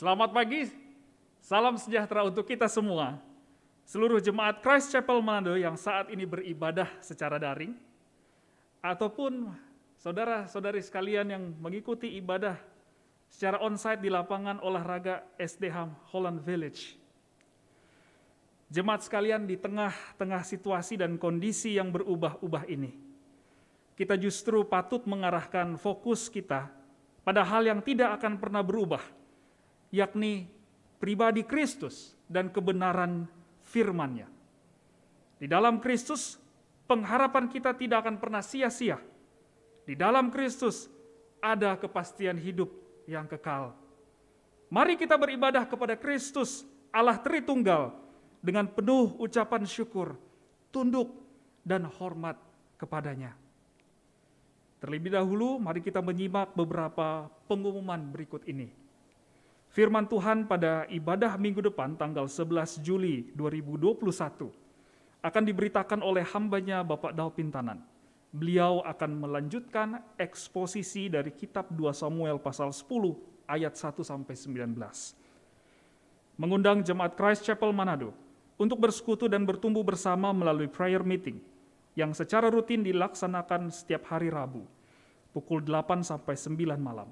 Selamat pagi, salam sejahtera untuk kita semua. Seluruh jemaat Christ Chapel Manado yang saat ini beribadah secara daring, ataupun saudara-saudari sekalian yang mengikuti ibadah secara onsite di lapangan olahraga SDH Holland Village. Jemaat sekalian, di tengah-tengah situasi dan kondisi yang berubah-ubah ini, kita justru patut mengarahkan fokus kita pada hal yang tidak akan pernah berubah, yakni pribadi Kristus dan kebenaran firman-Nya. Di dalam Kristus, pengharapan kita tidak akan pernah sia-sia. Di dalam Kristus ada kepastian hidup yang kekal. Mari kita beribadah kepada Kristus, Allah Tritunggal, dengan penuh ucapan syukur, tunduk, dan hormat kepadanya. Terlebih dahulu, mari kita menyimak beberapa pengumuman berikut ini. Firman Tuhan pada ibadah minggu depan tanggal 11 Juli 2021 akan diberitakan oleh hambanya Bapak Dao Pintanan. Beliau akan melanjutkan eksposisi dari kitab 2 Samuel pasal 10 ayat 1-19. Mengundang jemaat Christ Chapel Manado untuk bersekutu dan bertumbuh bersama melalui prayer meeting yang secara rutin dilaksanakan setiap hari Rabu pukul 8-9 malam.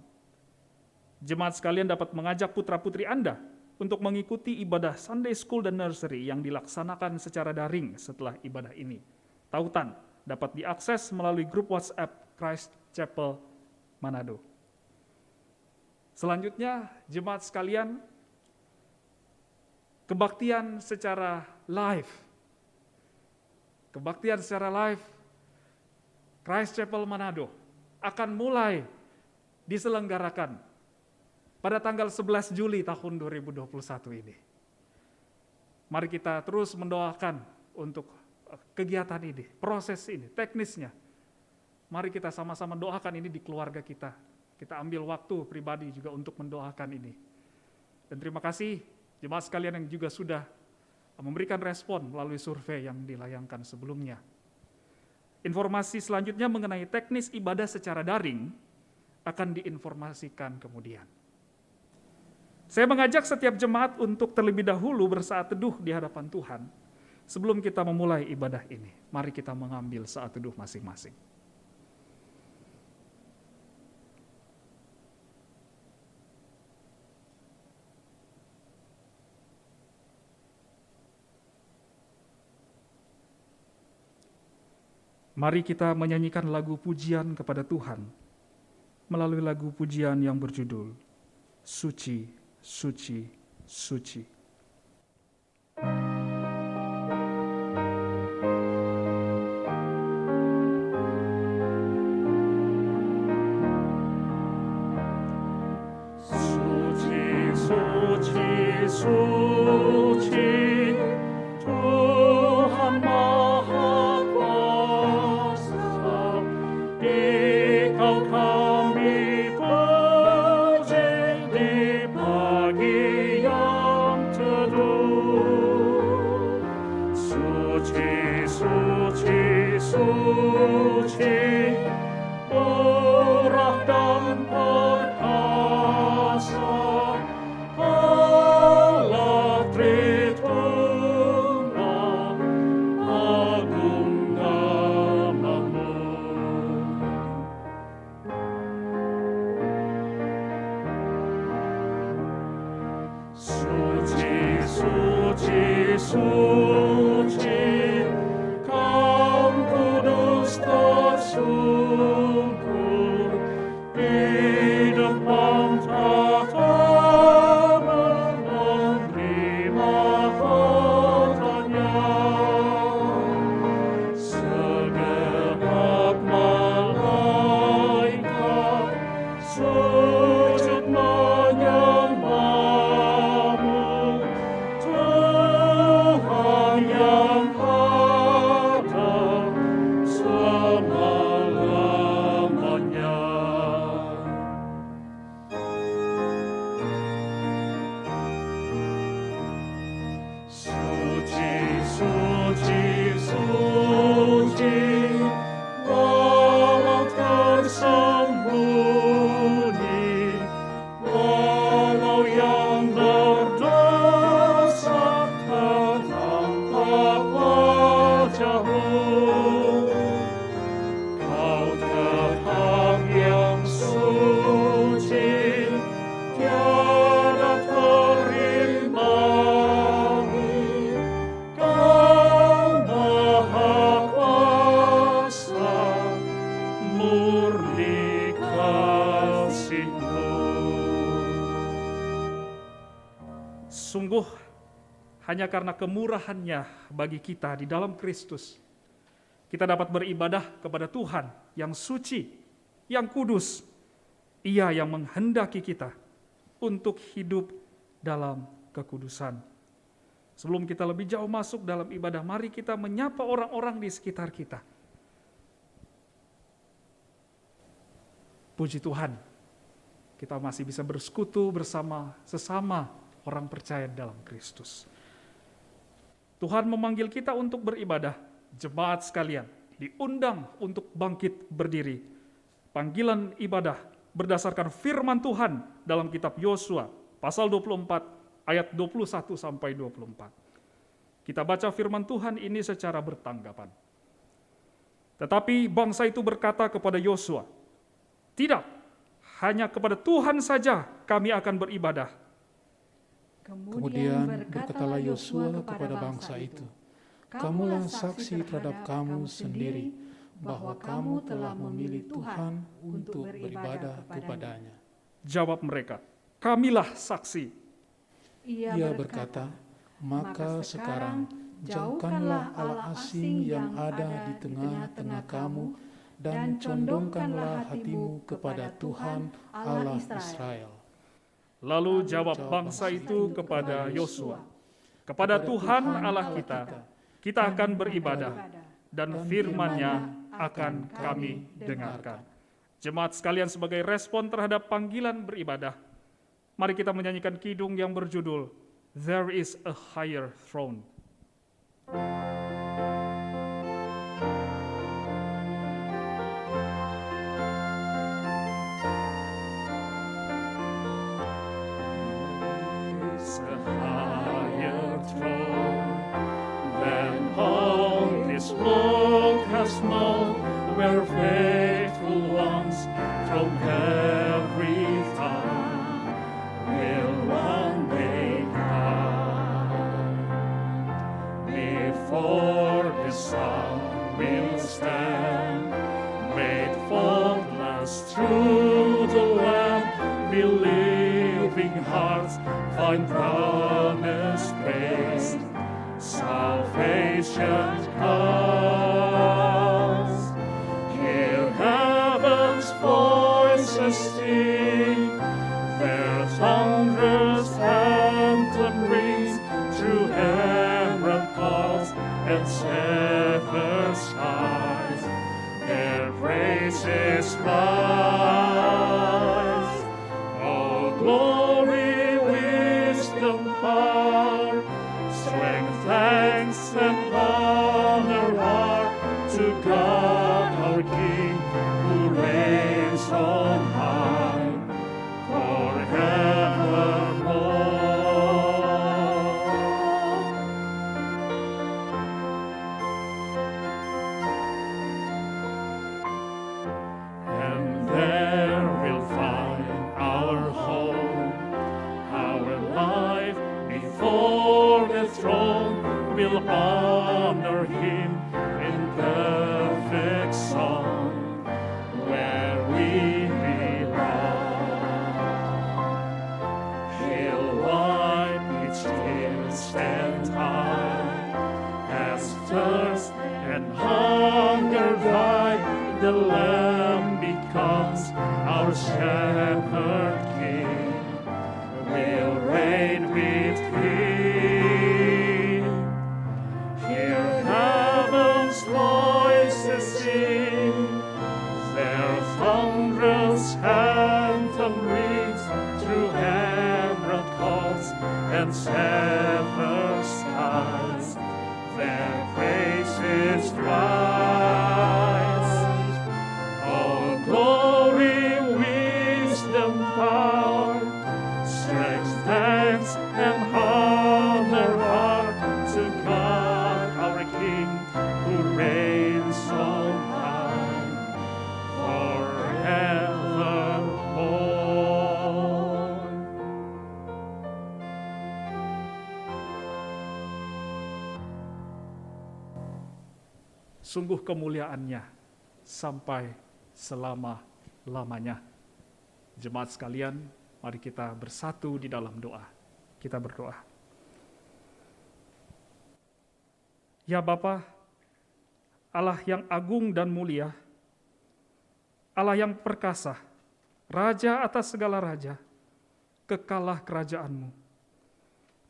Jemaat sekalian dapat mengajak putra-putri Anda untuk mengikuti ibadah Sunday School dan Nursery yang dilaksanakan secara daring setelah ibadah ini. Tautan dapat diakses melalui grup WhatsApp Christ Chapel Manado. Selanjutnya, jemaat sekalian, kebaktian secara live. Kebaktian secara live Christ Chapel Manado akan mulai diselenggarakan pada tanggal 11 Juli tahun 2021 ini. Mari kita terus mendoakan untuk kegiatan ini, proses ini, teknisnya. Mari kita sama-sama doakan ini di keluarga kita. Kita ambil waktu pribadi juga untuk mendoakan ini. Dan terima kasih jemaat sekalian yang juga sudah memberikan respon melalui survei yang dilayangkan sebelumnya. Informasi selanjutnya mengenai teknis ibadah secara daring akan diinformasikan kemudian. Saya mengajak setiap jemaat untuk terlebih dahulu bersaat teduh di hadapan Tuhan sebelum kita memulai ibadah ini. Mari kita mengambil saat teduh masing-masing. Mari kita menyanyikan lagu pujian kepada Tuhan melalui lagu pujian yang berjudul Suci, Suci, Suci. Suci, suci, suci, Tuhan Maha Kuasa, Dikau kami puji di pagi yang teduh. Suci, suci, suci, murah dan perkasa, Allah Tritunggal, agung nama-Mu. Suci, suci, suci, Kau kudus tersungkur di depan tahta-Mu memberi mahkotanya. Segenap malaikat sujud menyembah-Mu, Tuhan hanya karena kemurahan-Nya bagi kita di dalam Kristus, kita dapat beribadah kepada Tuhan yang suci, yang kudus. Ia yang menghendaki kita untuk hidup dalam kekudusan. Sebelum kita lebih jauh masuk dalam ibadah, mari kita menyapa orang-orang di sekitar kita. Puji Tuhan, kita masih bisa bersekutu bersama sesama orang percaya dalam Kristus. Tuhan memanggil kita untuk beribadah. Jemaat sekalian diundang untuk bangkit berdiri. Panggilan ibadah berdasarkan firman Tuhan dalam kitab Yosua pasal 24 ayat 21 sampai 24. Kita baca firman Tuhan ini secara bertanggapan. Tetapi bangsa itu berkata kepada Yosua, "Tidak, hanya kepada Tuhan saja kami akan beribadah." Kemudian berkatalah Yosua kepada bangsa itu, "Kamulah saksi terhadap kamu sendiri bahwa kamu telah memilih Tuhan untuk beribadah kepadanya." Jawab mereka, "Kamilah saksi." Ia berkata, "Maka sekarang jauhkanlah Allah asing yang ada di tengah-tengah kamu dan condongkanlah hatimu kepada Tuhan Allah Israel." Lalu jawab bangsa itu kepada Yosua, "Kepada Tuhan Allah kita akan beribadah, dan firman-Nya akan kami dengarkan." Jemaat sekalian, sebagai respon terhadap panggilan beribadah, mari kita menyanyikan kidung yang berjudul "There is a Higher Throne." Where faithful ones from every tongue will one day come. Before the sun will stand, made faultless through the land, believing hearts find promised grace. Salvation comes. Sing, their thunderous anthem rings through emerald chords and seven skies. Their praises rise. All glory, wisdom, power, strength, thanks, and honor are to God our King, who reigns on high forevermore. And there we'll find our home, our life before the throne. We'll honor Him in perfect song, where we belong. He'll wipe each tears and time, as thirst and hunger die. The Lamb becomes our shepherd king. We'll reign with Him. Hear heaven's voices sing, their thunderous anthem rings through emerald chords and seven skies. Their praises rise. All glory, wisdom, power, strength, thanks, and honor are to God our King, who reigns on high forevermore. Sungguh kemuliaan-Nya sampai selama-lamanya. Jemaat sekalian, mari kita bersatu di dalam doa. Kita berdoa. Ya Bapa, Allah yang agung dan mulia, Allah yang perkasa, Raja atas segala raja, kekalah kerajaan-Mu.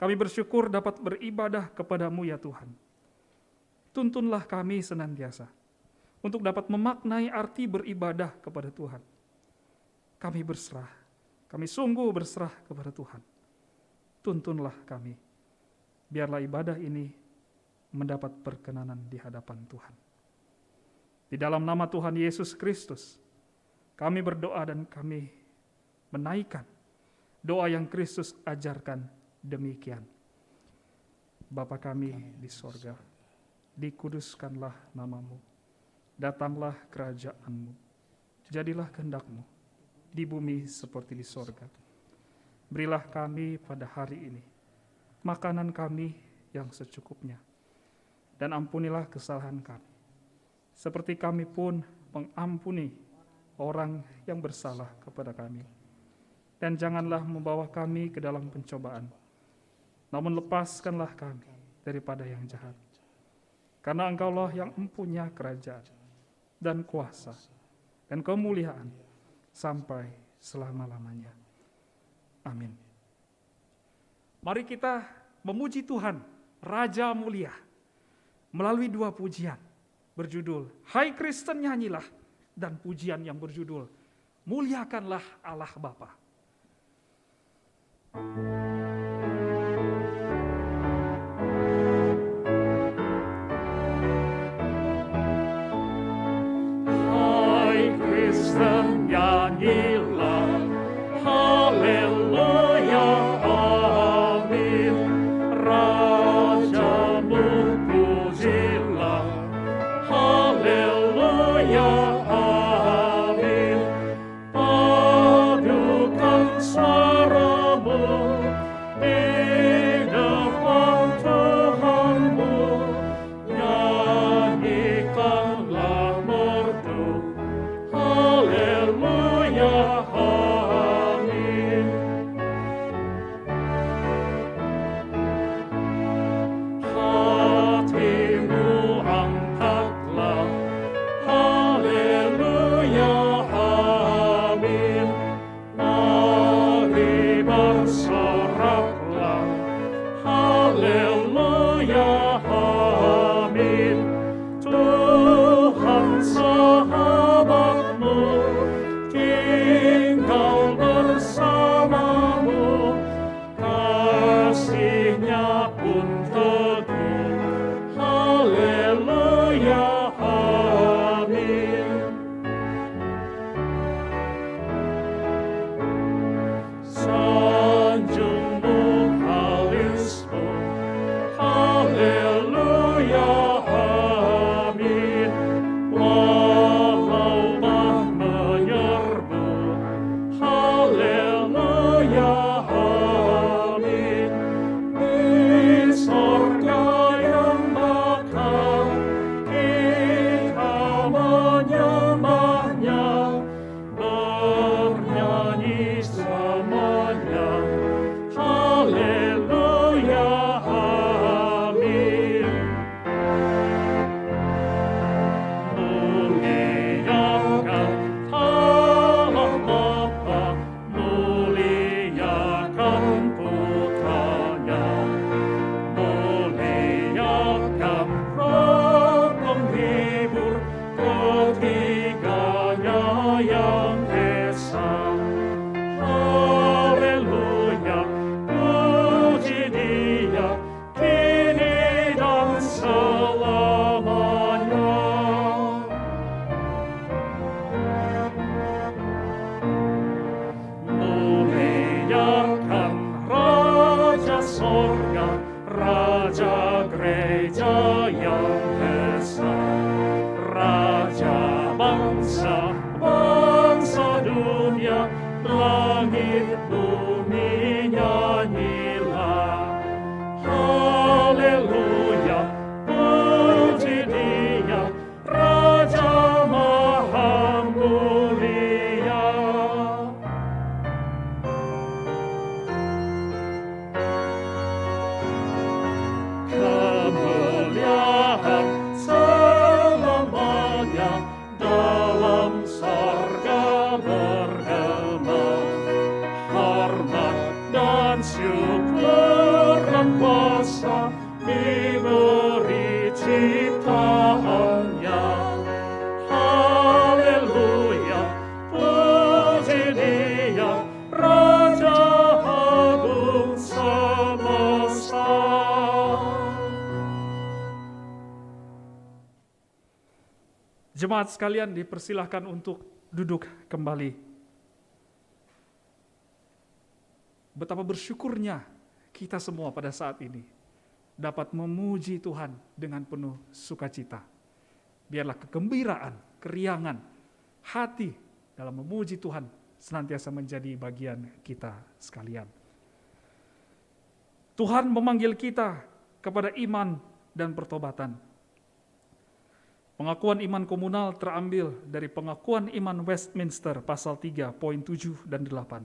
Kami bersyukur dapat beribadah kepadamu ya Tuhan. Tuntunlah kami senantiasa untuk dapat memaknai arti beribadah kepada Tuhan. Kami berserah, kami sungguh berserah kepada Tuhan. Tuntunlah kami, biarlah ibadah ini mendapat perkenanan di hadapan Tuhan. Di dalam nama Tuhan Yesus Kristus, kami berdoa dan kami menaikkan doa yang Kristus ajarkan demikian. Bapa kami di sorga, dikuduskanlah namamu, datanglah kerajaan-Mu, jadilah kehendak-Mu di bumi seperti di sorga. Berilah kami pada hari ini makanan kami yang secukupnya, dan ampunilah kesalahan kami, seperti kami pun mengampuni orang yang bersalah kepada kami. Dan janganlah membawa kami ke dalam pencobaan, namun lepaskanlah kami daripada yang jahat. Karena Engkaulah yang mempunyai kerajaan dan kuasa dan kemuliaan sampai selama-lamanya. Amin. Mari kita memuji Tuhan, Raja mulia, melalui dua pujian berjudul Hai Kristen nyanyilah, dan pujian yang berjudul Muliakanlah Allah Bapa. Hai Kristen nyanyilah, haleluya, amin. Rajamu pujilah, haleluya, amin. Padukan suaramu di depan Tuhanmu, nyanyikanlah merdu, haleluya, amin. Hatimu angkatlah, haleluya, amin. Mari bersoraklah, haleluya, amin. Tuhan sahabatmu tinggal bersamamu, kasih-Nya pun teguh, haleluya, amin. Sanjungmu halismu, haleluya, amin. Walau bah menyerbu, haleluya, amin. Di sorga yang bakal kita menyembahnya, bernyanyi semuanya, haleluya, amin. Muliakan Allah Bapa, muliakan Putranya, muliakan Roh Penghibur, ketiganya yang esa. Haleluya, puji Dia, kini dan selamanya. Muliakan Raja Sorga, Raja Gereja yang esa, Raja bangsa, bangsa dunia, langit bumi nyanyilah, haleluya, puji Dia, Raja Maha Mulia. Kemuliaan Jemaat sekalian dipersilahkan untuk duduk kembali. Betapa bersyukurnya kita semua pada saat ini dapat memuji Tuhan dengan penuh sukacita. Biarlah kegembiraan, keriangan, hati dalam memuji Tuhan senantiasa menjadi bagian kita sekalian. Tuhan memanggil kita kepada iman dan pertobatan. Pengakuan iman komunal terambil dari pengakuan iman Westminster pasal 3 poin 7 dan 8.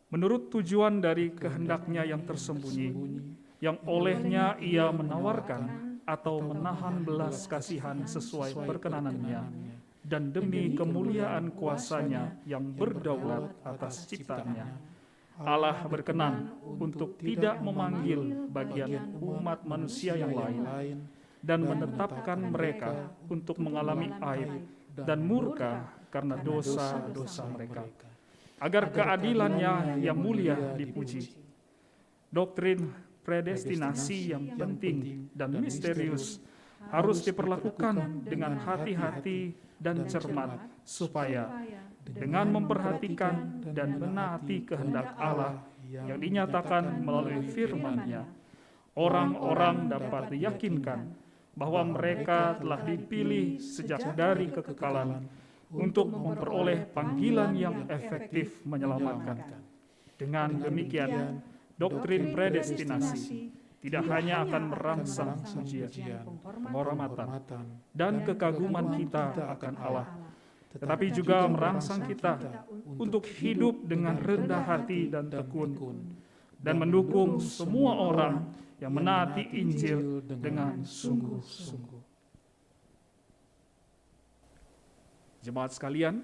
Menurut tujuan dari kehendaknya yang tersembunyi, yang olehnya ia menawarkan atau menahan belas kasihan sesuai perkenanannya, dan demi kemuliaan kuasanya yang berdaulat atas ciptaannya, Allah berkenan untuk tidak memanggil bagian umat manusia yang lain dan menetapkan mereka untuk mengalami aib dan murka karena dosa-dosa mereka, agar keadilannya yang mulia dipuji. Doktrin predestinasi yang penting dan misterius harus diperlakukan dengan hati-hati dan cermat, supaya dengan memperhatikan dan menaati kehendak Allah yang dinyatakan melalui firman-Nya, orang-orang dapat diyakinkan bahwa mereka telah dipilih sejak dari kekekalan untuk memperoleh panggilan yang efektif menyelamatkan. Dengan demikian, doktrin predestinasi tidak hanya akan merangsang pujian, penghormatan, dan kekaguman kita akan Allah, tetapi juga merangsang kita untuk hidup dengan rendah hati dan tekun, dan mendukung semua orang yang menaati Injil dengan sungguh-sungguh. Jemaat sekalian,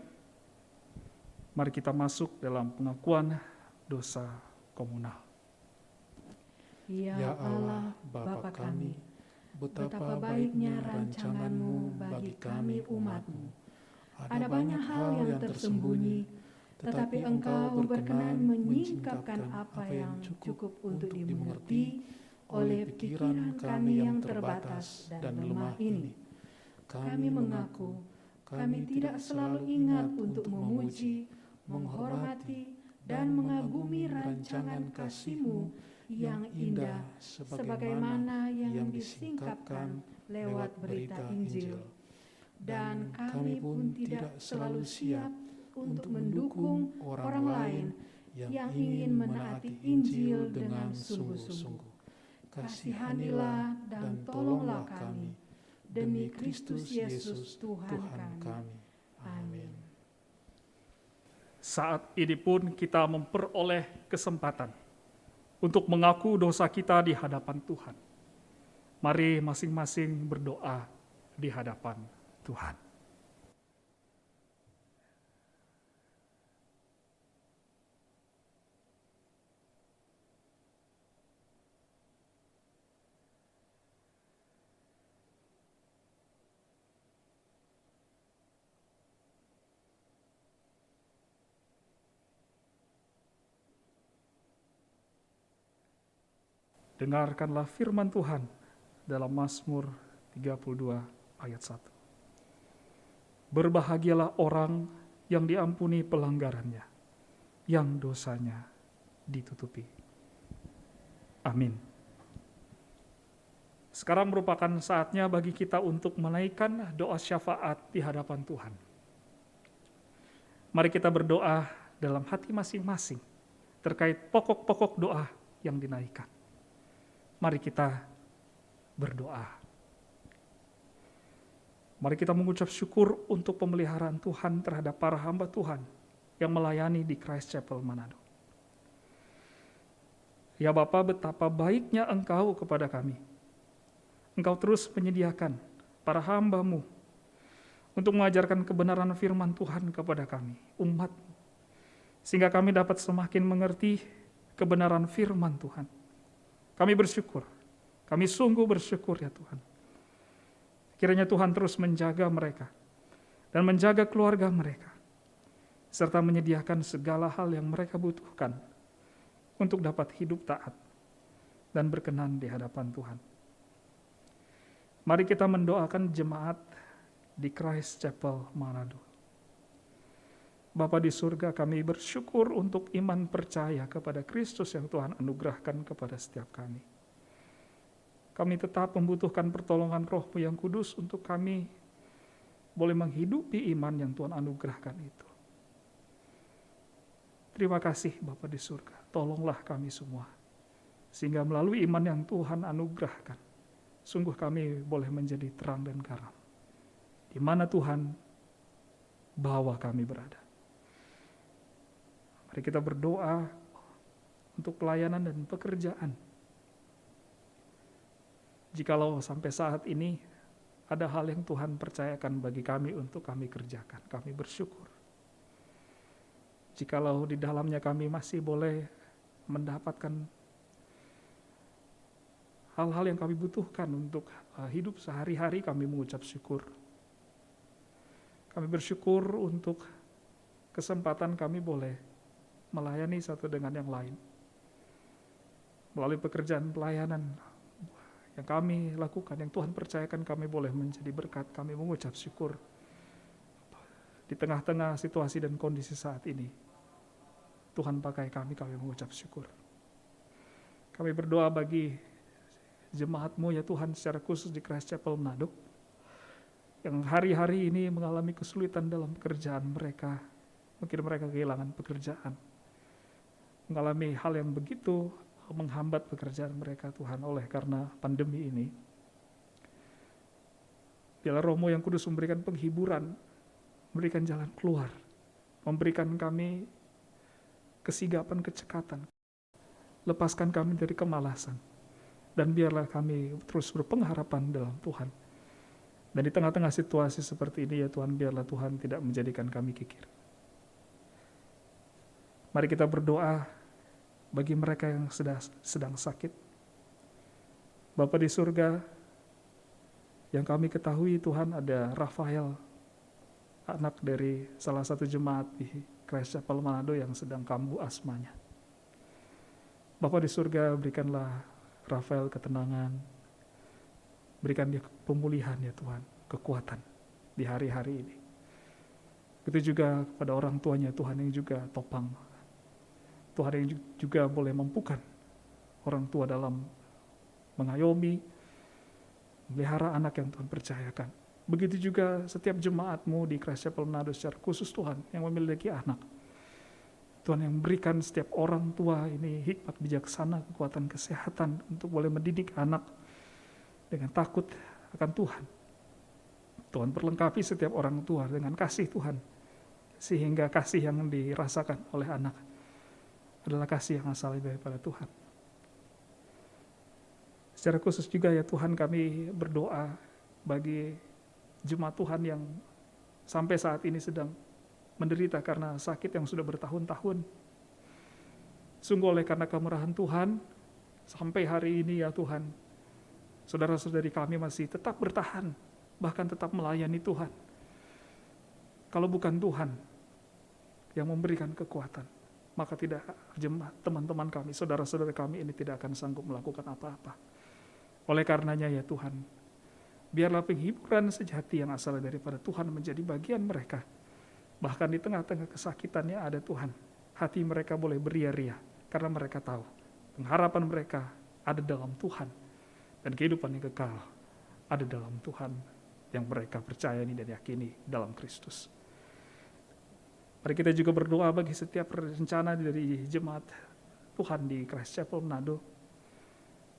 mari kita masuk dalam pengakuan dosa komunal. Ya Allah, Bapa kami, betapa baiknya rancangan-Mu bagi kami umat-Mu. Ada banyak hal yang tersembunyi, tetapi Engkau berkenan menyingkapkan apa yang cukup untuk dimengerti oleh pikiran kami yang terbatas dan lemah ini. Kami mengaku, kami tidak selalu ingat untuk memuji, menghormati, dan mengagumi rancangan kasih-Mu yang indah sebagaimana yang disingkapkan lewat berita Injil. Dan kami pun tidak selalu siap untuk mendukung orang lain yang ingin menaati Injil dengan sungguh-sungguh. Kasihanilah dan tolonglah kami, demi Kristus Yesus Tuhan kami. Amin. Saat ini pun kita memperoleh kesempatan untuk mengaku dosa kita di hadapan Tuhan. Mari masing-masing berdoa di hadapan Tuhan. Dengarkanlah firman Tuhan dalam Mazmur 32 ayat 1. Berbahagialah orang yang diampuni pelanggarannya, yang dosanya ditutupi. Amin. Sekarang merupakan saatnya bagi kita untuk menaikkan doa syafaat di hadapan Tuhan. Mari kita berdoa dalam hati masing-masing terkait pokok-pokok doa yang dinaikkan. Mari kita berdoa. Mari kita mengucap syukur untuk pemeliharaan Tuhan terhadap para hamba Tuhan yang melayani di Christ Chapel Manado. Ya Bapa, betapa baiknya Engkau kepada kami. Engkau terus menyediakan para hamba-Mu untuk mengajarkan kebenaran firman Tuhan kepada kami, umat-Mu, sehingga kami dapat semakin mengerti kebenaran firman Tuhan. Kami bersyukur, kami sungguh bersyukur ya Tuhan. Kiranya Tuhan terus menjaga mereka dan menjaga keluarga mereka, serta menyediakan segala hal yang mereka butuhkan untuk dapat hidup taat dan berkenan di hadapan Tuhan. Mari kita mendoakan jemaat di Christ Chapel Manado. Bapa di surga, kami bersyukur untuk iman percaya kepada Kristus yang Tuhan anugerahkan kepada setiap kami. Kami tetap membutuhkan pertolongan Roh-Mu yang kudus untuk kami boleh menghidupi iman yang Tuhan anugerahkan itu. Terima kasih Bapa di surga, tolonglah kami semua, sehingga melalui iman yang Tuhan anugerahkan, sungguh kami boleh menjadi terang dan garam, di mana Tuhan bawa kami berada. Mari kita berdoa untuk pelayanan dan pekerjaan. Jikalau sampai saat ini ada hal yang Tuhan percayakan bagi kami untuk kami kerjakan, kami bersyukur. Jikalau di dalamnya kami masih boleh mendapatkan hal-hal yang kami butuhkan untuk hidup sehari-hari, kami mengucap syukur. Kami bersyukur untuk kesempatan kami boleh melayani satu dengan yang lain. Melalui pekerjaan pelayanan yang kami lakukan, yang Tuhan percayakan kami boleh menjadi berkat, kami mengucap syukur. Di tengah-tengah situasi dan kondisi saat ini, Tuhan pakai kami mengucap syukur. Kami berdoa bagi jemaat-Mu ya Tuhan, secara khusus di Christ Chapel Manado, yang hari-hari ini mengalami kesulitan dalam pekerjaan mereka. Mungkin mereka kehilangan pekerjaan, mengalami hal yang begitu menghambat pekerjaan mereka Tuhan oleh karena pandemi ini. Biarlah Roh-Mu yang kudus memberikan penghiburan, memberikan jalan keluar, memberikan kami kesigapan, kecekatan, lepaskan kami dari kemalasan, dan biarlah kami terus berpengharapan dalam Tuhan. Dan di tengah-tengah situasi seperti ini ya Tuhan, biarlah Tuhan tidak menjadikan kami kikir. Mari kita berdoa bagi mereka yang sedang sakit. Bapa di surga, yang kami ketahui Tuhan ada Rafael, anak dari salah satu jemaat di Christ Chapel Manado yang sedang kambuh asmanya. Bapa di surga, berikanlah Rafael ketenangan, berikan dia pemulihan ya Tuhan, kekuatan di hari-hari ini. Begitu juga kepada orang tuanya Tuhan yang juga topang, Tuhan yang juga boleh mampukan orang tua dalam mengayomi, memelihara anak yang Tuhan percayakan. Begitu juga setiap jemaat-Mu di Christ Chapel Manado secara khusus Tuhan yang memiliki anak. Tuhan yang berikan setiap orang tua ini hikmat bijaksana, kekuatan kesehatan untuk boleh mendidik anak dengan takut akan Tuhan. Tuhan perlengkapi setiap orang tua dengan kasih Tuhan, sehingga kasih yang dirasakan oleh anak adalah kasih yang asal daripada Tuhan. Secara khusus juga ya Tuhan, kami berdoa bagi jemaat Tuhan yang sampai saat ini sedang menderita karena sakit yang sudah bertahun-tahun. Sungguh oleh karena kemurahan Tuhan, sampai hari ini ya Tuhan, saudara-saudari kami masih tetap bertahan, bahkan tetap melayani Tuhan. Kalau bukan Tuhan yang memberikan kekuatan, maka tidak jemaat teman-teman kami, saudara-saudara kami ini tidak akan sanggup melakukan apa-apa. Oleh karenanya ya Tuhan, biarlah penghiburan sejati yang asal daripada Tuhan menjadi bagian mereka. Bahkan di tengah-tengah kesakitannya ada Tuhan, hati mereka boleh beria-ria karena mereka tahu pengharapan mereka ada dalam Tuhan, dan kehidupan yang kekal ada dalam Tuhan yang mereka percayai dan yakini dalam Kristus. Mari kita juga berdoa bagi setiap rencana dari jemaat Tuhan di Christ Chapel Manado.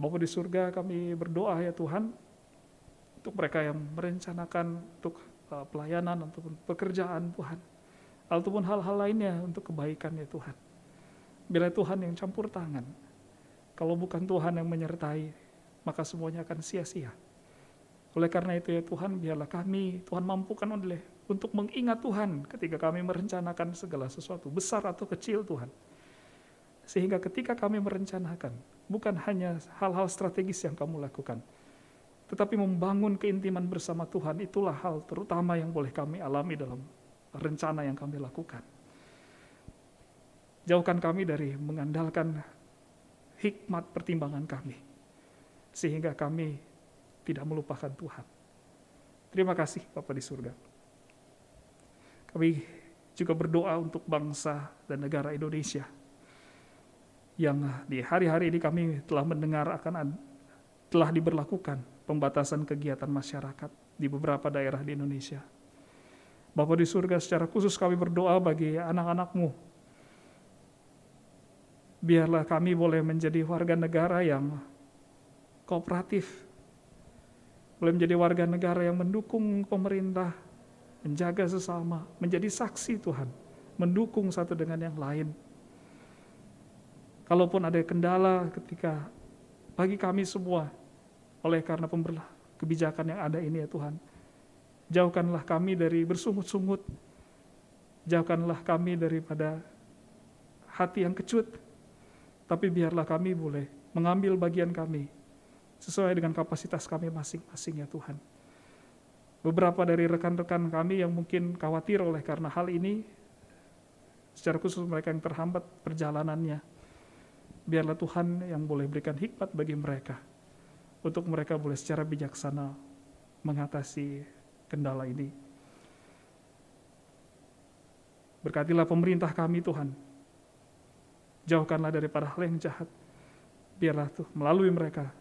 Bapa di surga, kami berdoa ya Tuhan, untuk mereka yang merencanakan untuk pelayanan, ataupun pekerjaan Tuhan, ataupun hal-hal lainnya untuk kebaikan ya Tuhan. Bila Tuhan yang campur tangan, kalau bukan Tuhan yang menyertai, maka semuanya akan sia-sia. Oleh karena itu ya Tuhan, biarlah kami, Tuhan mampukan untuk mengingat Tuhan ketika kami merencanakan segala sesuatu, besar atau kecil Tuhan. Sehingga ketika kami merencanakan, bukan hanya hal-hal strategis yang kamu lakukan, tetapi membangun keintiman bersama Tuhan, itulah hal terutama yang boleh kami alami dalam rencana yang kami lakukan. Jauhkan kami dari mengandalkan hikmat pertimbangan kami, sehingga kami tidak melupakan Tuhan. Terima kasih Bapa di surga. Kami juga berdoa untuk bangsa dan negara Indonesia yang di hari-hari ini kami telah mendengar telah diberlakukan pembatasan kegiatan masyarakat di beberapa daerah di Indonesia. Bapa di surga, secara khusus kami berdoa bagi anak-anak-Mu. Biarlah kami boleh menjadi warga negara yang kooperatif, boleh menjadi warga negara yang mendukung pemerintah, menjaga sesama, menjadi saksi Tuhan, mendukung satu dengan yang lain. Kalaupun ada kendala ketika bagi kami semua, oleh karena kebijakan yang ada ini ya Tuhan, jauhkanlah kami dari bersungut-sungut, jauhkanlah kami daripada hati yang kecut, tapi biarlah kami boleh mengambil bagian kami sesuai dengan kapasitas kami masing-masing ya Tuhan. Beberapa dari rekan-rekan kami yang mungkin khawatir oleh karena hal ini, secara khusus mereka yang terhambat perjalanannya, biarlah Tuhan yang boleh berikan hikmat bagi mereka, untuk mereka boleh secara bijaksana mengatasi kendala ini. Berkatilah pemerintah kami Tuhan, jauhkanlah daripada hal yang jahat. Biarlah tuh melalui mereka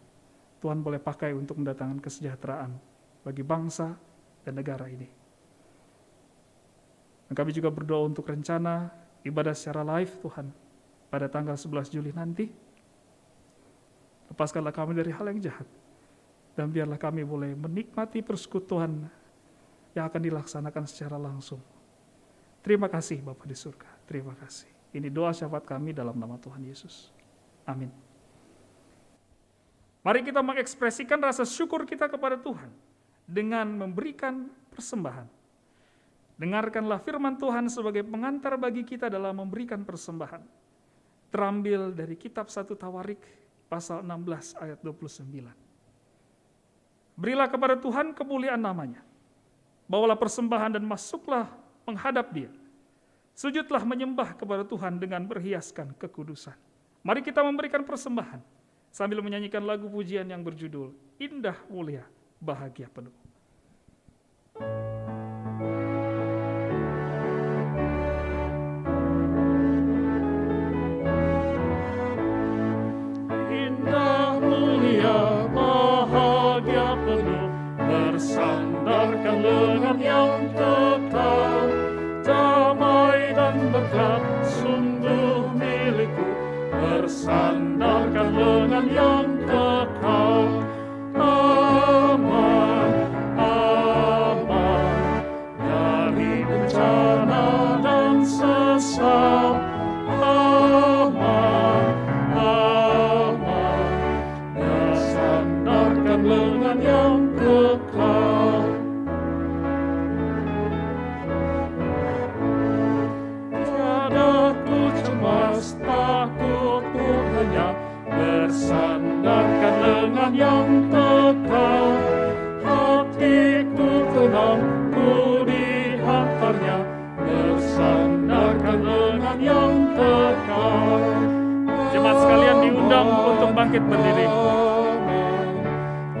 Tuhan boleh pakai untuk mendatangkan kesejahteraan bagi bangsa dan negara ini. Dan kami juga berdoa untuk rencana ibadah secara live Tuhan pada tanggal 11 Juli nanti. Lepaskanlah kami dari hal yang jahat, dan biarlah kami boleh menikmati persekutuan yang akan dilaksanakan secara langsung. Terima kasih Bapa di surga, terima kasih. Ini doa syafaat kami dalam nama Tuhan Yesus. Amin. Mari kita mengekspresikan rasa syukur kita kepada Tuhan dengan memberikan persembahan. Dengarkanlah firman Tuhan sebagai pengantar bagi kita dalam memberikan persembahan. Terambil dari kitab 1 Tawarik pasal 16 ayat 29. Berilah kepada Tuhan kemuliaan namanya. Bawalah persembahan dan masuklah menghadap Dia. Sujudlah menyembah kepada Tuhan dengan berhiaskan kekudusan. Mari kita memberikan persembahan sambil menyanyikan lagu pujian yang berjudul Indah Mulia Bahagia Penuh. Indah mulia bahagia penuh, bersandarkan lengan yang kekal, damai dan berkat sungguh milikku, bersandarkan lengan yang kekal. Aman, aman dari bencana dan sesat. Aman, aman, bersandarkan lengan yang kekal. Takutku hanya bersandarkan lengan yang kekal. Hatiku tenang, ku dihantarnya, bersandarkan lengan yang kekal. Jemaat sekalian diundang untuk bangkit berdiri.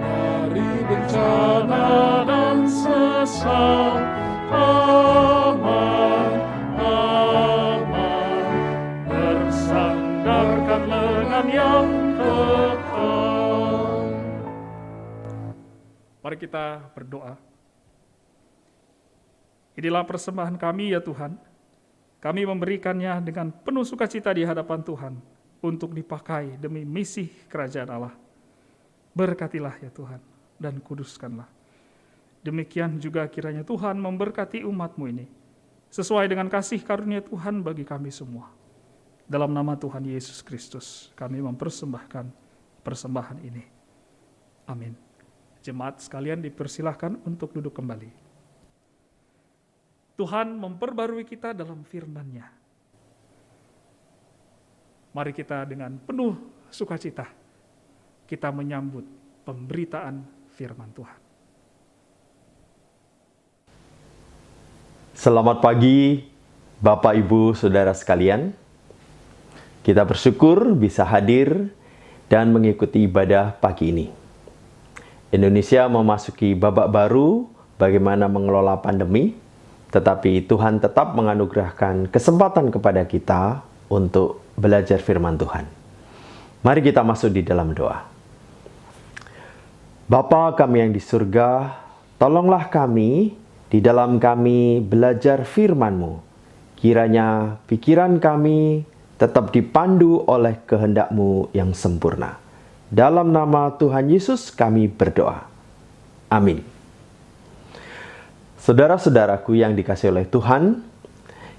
Dari bencana dan sesat, aman, aman, bersandarkan lengan yang kekal. Mari kita berdoa. Inilah persembahan kami ya Tuhan. Kami memberikannya dengan penuh sukacita di hadapan Tuhan untuk dipakai demi misi kerajaan Allah. Berkatilah ya Tuhan dan kuduskanlah. Demikian juga kiranya Tuhan memberkati umat-Mu ini sesuai dengan kasih karunia Tuhan bagi kami semua. Dalam nama Tuhan Yesus Kristus kami mempersembahkan persembahan ini. Amin. Jemaat sekalian dipersilahkan untuk duduk kembali. Tuhan memperbarui kita dalam firman-Nya. Mari kita dengan penuh sukacita kita menyambut pemberitaan firman Tuhan. Selamat pagi Bapak, Ibu, Saudara sekalian. Kita bersyukur bisa hadir dan mengikuti ibadah pagi ini. Indonesia memasuki babak baru bagaimana mengelola pandemi, tetapi Tuhan tetap menganugerahkan kesempatan kepada kita untuk belajar firman Tuhan. Mari kita masuk di dalam doa. Bapa kami yang di surga, tolonglah kami di dalam kami belajar firman-Mu. Kiranya pikiran kami tetap dipandu oleh kehendak-Mu yang sempurna. Dalam nama Tuhan Yesus kami berdoa. Amin. Saudara-saudaraku yang dikasihi oleh Tuhan,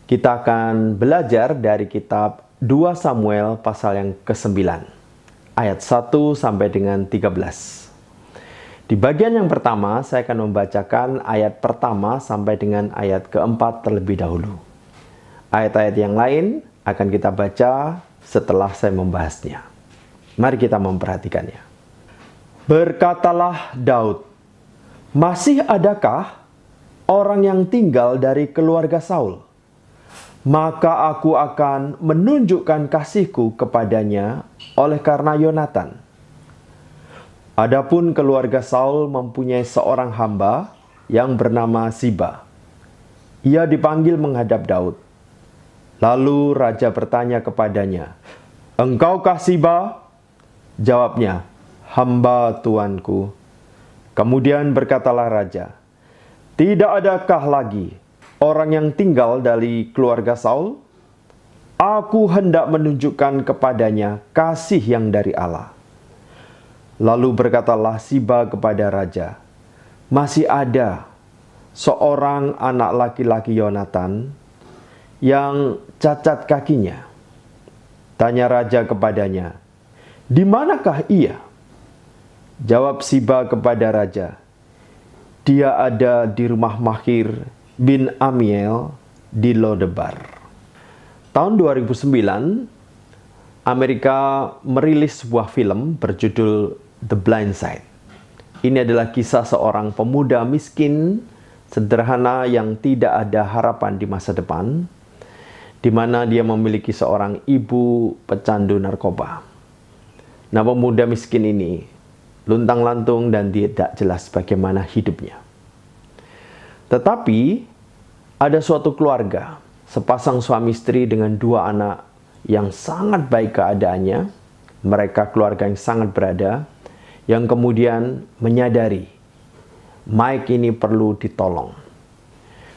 kita akan belajar dari kitab 2 Samuel pasal yang ke-9, ayat 1 sampai dengan 13. Di bagian yang pertama, saya akan membacakan ayat pertama sampai dengan ayat keempat terlebih dahulu. Ayat-ayat yang lain akan kita baca setelah saya membahasnya. Mari kita memperhatikannya. Berkatalah Daud, "Masih adakah orang yang tinggal dari keluarga Saul? Maka aku akan menunjukkan kasihku kepadanya oleh karena Yonatan. Adapun keluarga Saul mempunyai seorang hamba yang bernama Siba. Ia dipanggil menghadap Daud. Lalu raja bertanya kepadanya, 'Engkaukah Siba?' Jawabnya, 'Hamba tuanku.' Kemudian berkatalah raja, 'Tidak adakah lagi orang yang tinggal dari keluarga Saul? Aku hendak menunjukkan kepadanya kasih yang dari Allah.' Lalu berkatalah Siba kepada raja, 'Masih ada seorang anak laki-laki Yonatan yang cacat kakinya.' Tanya raja kepadanya, 'Di manakah ia?' Jawab Siba kepada raja, 'Dia ada di rumah Mahir bin Amiel di Lodebar.'" Tahun 2009, Amerika merilis sebuah film berjudul The Blind Side. Ini adalah kisah seorang pemuda miskin, sederhana yang tidak ada harapan di masa depan, di mana dia memiliki seorang ibu pecandu narkoba. Nah, pemuda miskin ini luntang-lantung dan tidak jelas bagaimana hidupnya. Tetapi ada suatu keluarga, sepasang suami istri dengan 2 anak yang sangat baik keadaannya. Mereka keluarga yang sangat berada, yang kemudian menyadari Mike ini perlu ditolong.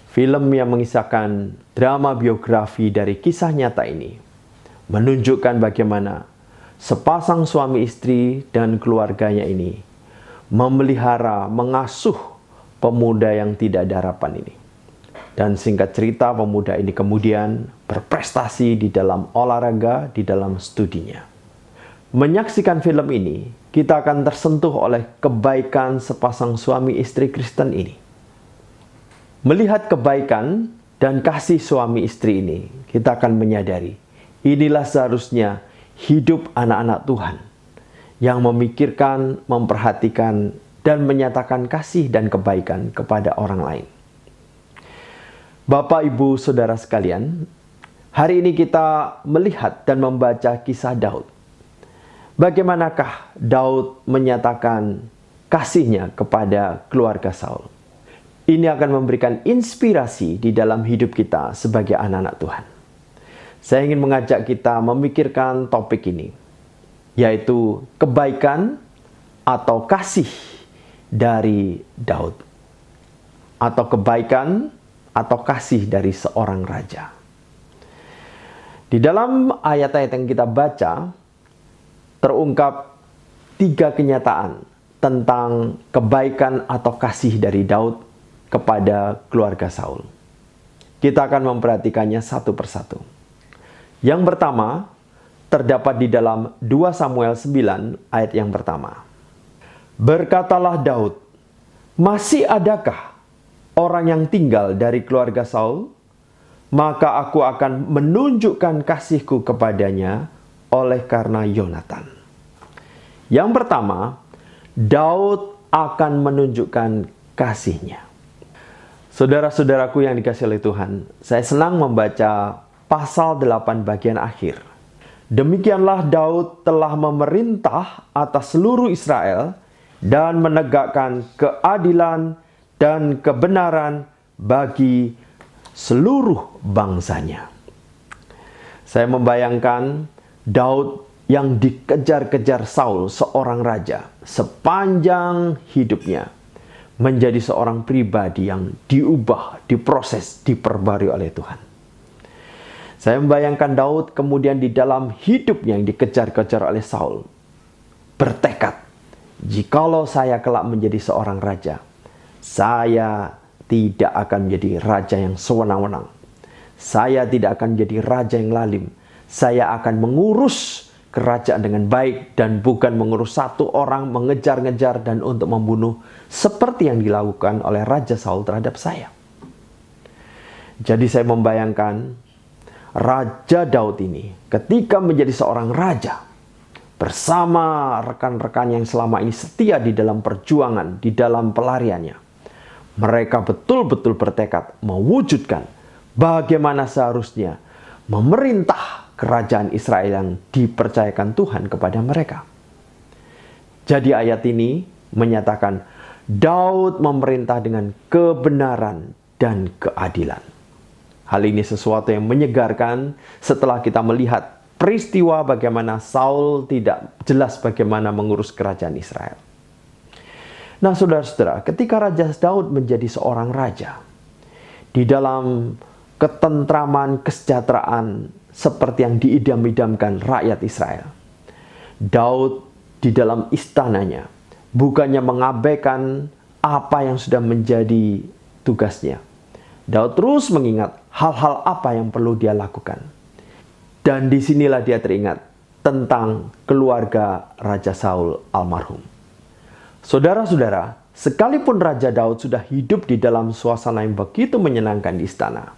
Film yang mengisahkan drama biografi dari kisah nyata ini menunjukkan bagaimana sepasang suami istri dan keluarganya ini memelihara, mengasuh pemuda yang tidak ada harapan ini. Dan singkat cerita, pemuda ini kemudian berprestasi di dalam olahraga, di dalam studinya. Menyaksikan film ini, kita akan tersentuh oleh kebaikan sepasang suami istri Kristen ini. Melihat kebaikan dan kasih suami istri ini, kita akan menyadari inilah seharusnya hidup anak-anak Tuhan yang memikirkan, memperhatikan, dan menyatakan kasih dan kebaikan kepada orang lain. Bapak, Ibu, Saudara sekalian, hari ini kita melihat dan membaca kisah Daud. Bagaimanakah Daud menyatakan kasihnya kepada keluarga Saul? Ini akan memberikan inspirasi di dalam hidup kita sebagai anak-anak Tuhan. Saya ingin mengajak kita memikirkan topik ini, yaitu kebaikan atau kasih dari Daud. Atau kebaikan atau kasih dari seorang raja. Di dalam ayat-ayat yang kita baca, terungkap 3 kenyataan tentang kebaikan atau kasih dari Daud kepada keluarga Saul. Kita akan memperhatikannya satu persatu. Yang pertama, terdapat di dalam 2 Samuel 9 ayat yang pertama. Berkatalah Daud, "Masih adakah orang yang tinggal dari keluarga Saul? Maka aku akan menunjukkan kasihku kepadanya oleh karena Yonatan." Yang pertama, Daud akan menunjukkan kasihnya. Saudara-saudaraku yang dikasihi oleh Tuhan, saya senang membaca pasal 8 bagian akhir. Demikianlah Daud telah memerintah atas seluruh Israel dan menegakkan keadilan dan kebenaran bagi seluruh bangsanya. Saya membayangkan Daud yang dikejar-kejar Saul, seorang raja, sepanjang hidupnya menjadi seorang pribadi yang diubah, diproses, diperbarui oleh Tuhan. Saya membayangkan Daud kemudian di dalam hidupnya yang dikejar-kejar oleh Saul, bertekad, jikalau saya kelak menjadi seorang raja, saya tidak akan menjadi raja yang sewenang-wenang. Saya tidak akan menjadi raja yang lalim. Saya akan mengurus kerajaan dengan baik dan bukan mengurus satu orang, mengejar-ngejar dan untuk membunuh seperti yang dilakukan oleh Raja Saul terhadap saya. Jadi saya membayangkan Raja Daud ini ketika menjadi seorang raja bersama rekan-rekan yang selama ini setia di dalam perjuangan, di dalam pelariannya. Mereka betul-betul bertekad mewujudkan bagaimana seharusnya memerintah kerajaan Israel yang dipercayakan Tuhan kepada mereka. Jadi ayat ini menyatakan Daud memerintah dengan kebenaran dan keadilan. Hal ini sesuatu yang menyegarkan setelah kita melihat peristiwa bagaimana Saul tidak jelas bagaimana mengurus kerajaan Israel. Nah, saudara-saudara, ketika Raja Daud menjadi seorang raja, di dalam ketentraman, kesejahteraan seperti yang diidam-idamkan rakyat Israel, Daud di dalam istananya bukannya mengabaikan apa yang sudah menjadi tugasnya. Daud terus mengingat hal-hal apa yang perlu dia lakukan. Dan disinilah dia teringat tentang keluarga Raja Saul almarhum. Saudara-saudara, sekalipun Raja Daud sudah hidup di dalam suasana yang begitu menyenangkan di istana,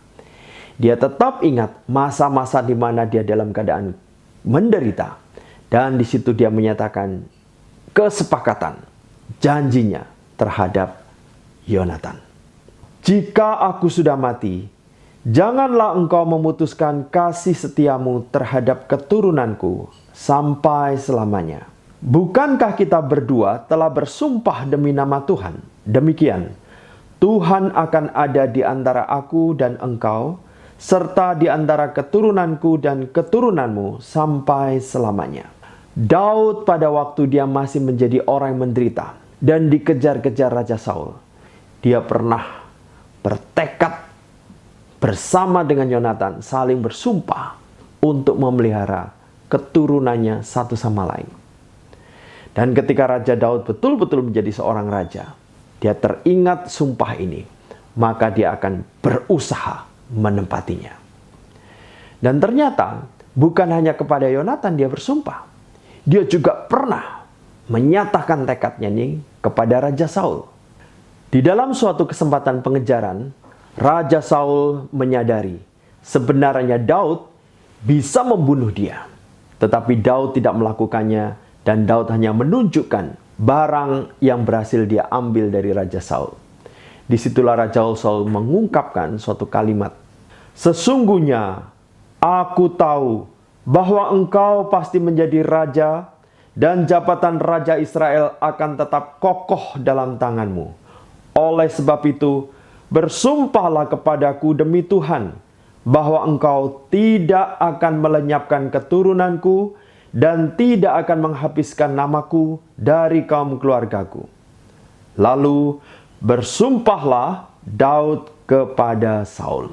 dia tetap ingat masa-masa di mana dia dalam keadaan menderita. Dan di situ dia menyatakan kesepakatan, janjinya terhadap Yonatan. Jika aku sudah mati, janganlah engkau memutuskan kasih setiamu terhadap keturunanku sampai selamanya. Bukankah kita berdua telah bersumpah demi nama Tuhan? Demikian, Tuhan akan ada di antara aku dan engkau, serta di antara keturunanku dan keturunanmu sampai selamanya. Daud pada waktu dia masih menjadi orang yang menderita dan dikejar-kejar Raja Saul, dia pernah bertekad bersama dengan Yonatan saling bersumpah untuk memelihara keturunannya satu sama lain. Dan ketika Raja Daud betul-betul menjadi seorang raja, dia teringat sumpah ini, maka dia akan berusaha menempatinya. Dan ternyata bukan hanya kepada Yonatan dia bersumpah, dia juga pernah menyatakan tekadnya ini kepada Raja Saul. Di dalam suatu kesempatan pengejaran, Raja Saul menyadari sebenarnya Daud bisa membunuh dia. Tetapi Daud tidak melakukannya dan Daud hanya menunjukkan barang yang berhasil dia ambil dari Raja Saul. Disitulah Raja Saul mengungkapkan suatu kalimat. Sesungguhnya aku tahu bahwa engkau pasti menjadi raja dan jabatan Raja Israel akan tetap kokoh dalam tanganmu. Oleh sebab itu, bersumpahlah kepadaku demi Tuhan, bahwa engkau tidak akan melenyapkan keturunanku dan tidak akan menghabiskan namaku dari kaum keluargaku. Lalu bersumpahlah Daud kepada Saul.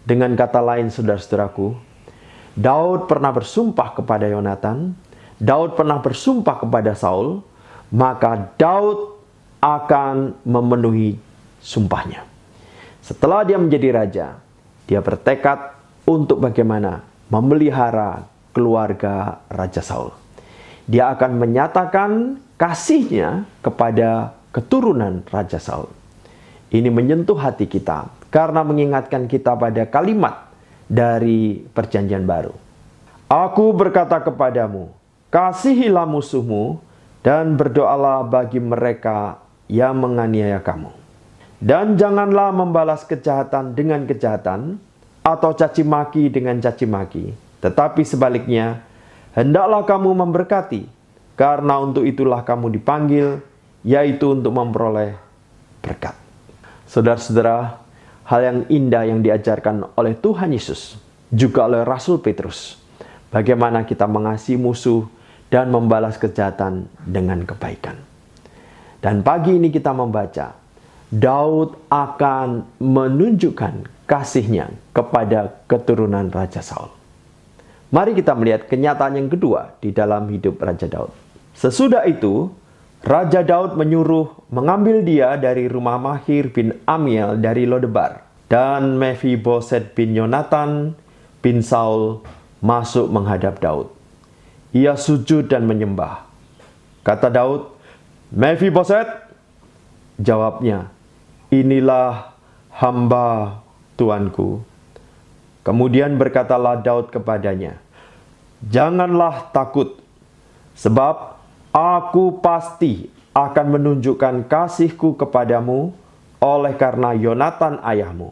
Dengan kata lain, saudara-saudaraku, Daud pernah bersumpah kepada Yonatan, Daud pernah bersumpah kepada Saul, maka Daud akan memenuhi sumpahnya. Setelah dia menjadi raja, dia bertekad untuk bagaimana memelihara keluarga Raja Saul. Dia akan menyatakan kasihnya kepada keturunan Raja Saul. Ini menyentuh hati kita karena mengingatkan kita pada kalimat dari Perjanjian Baru. Aku berkata kepadamu, kasihilah musuhmu dan berdoalah bagi mereka yang menganiaya kamu. Dan janganlah membalas kejahatan dengan kejahatan atau caci maki dengan caci maki, tetapi sebaliknya hendaklah kamu memberkati, karena untuk itulah kamu dipanggil yaitu untuk memperoleh berkat. Saudara-saudara, hal yang indah yang diajarkan oleh Tuhan Yesus, juga oleh Rasul Petrus, bagaimana kita mengasihi musuh dan membalas kejahatan dengan kebaikan. Dan pagi ini kita membaca, Daud akan menunjukkan kasihnya kepada keturunan Raja Saul. Mari kita melihat kenyataan yang kedua di dalam hidup Raja Daud. Sesudah itu, Raja Daud menyuruh mengambil dia dari rumah Mahir bin Amiel dari Lodebar, dan Mephiboset bin Yonatan bin Saul masuk menghadap Daud. Ia sujud dan menyembah. Kata Daud, "Mephiboset?" Jawabnya, "Inilah hamba tuanku." Kemudian berkatalah Daud kepadanya, "Janganlah takut, sebab aku pasti akan menunjukkan kasihku kepadamu oleh karena Yonatan ayahmu.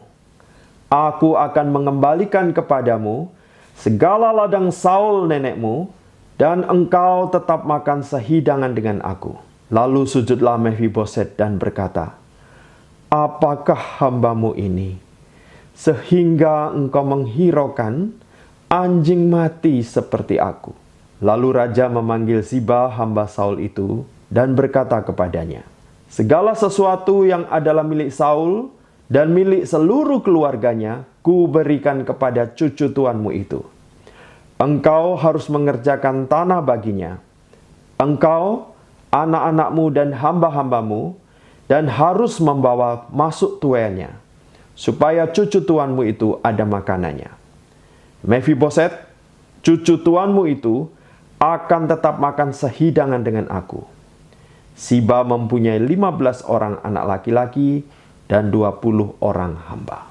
Aku akan mengembalikan kepadamu segala ladang Saul nenekmu, dan engkau tetap makan sehidangan dengan aku." Lalu sujudlah Mephiboset dan berkata, "Apakah hambamu ini, sehingga engkau menghiraukan anjing mati seperti aku?" Lalu raja memanggil Ziba hamba Saul itu dan berkata kepadanya, "Segala sesuatu yang adalah milik Saul dan milik seluruh keluarganya, ku berikan kepada cucu tuanmu itu. Engkau harus mengerjakan tanah baginya, engkau, anak-anakmu dan hamba-hambamu, dan harus membawa masuk tuanya, supaya cucu tuanmu itu ada makanannya. Mephiboset, cucu tuanmu itu, akan tetap makan sehidangan dengan aku." Ziba mempunyai 15 orang anak laki-laki dan 20 orang hamba.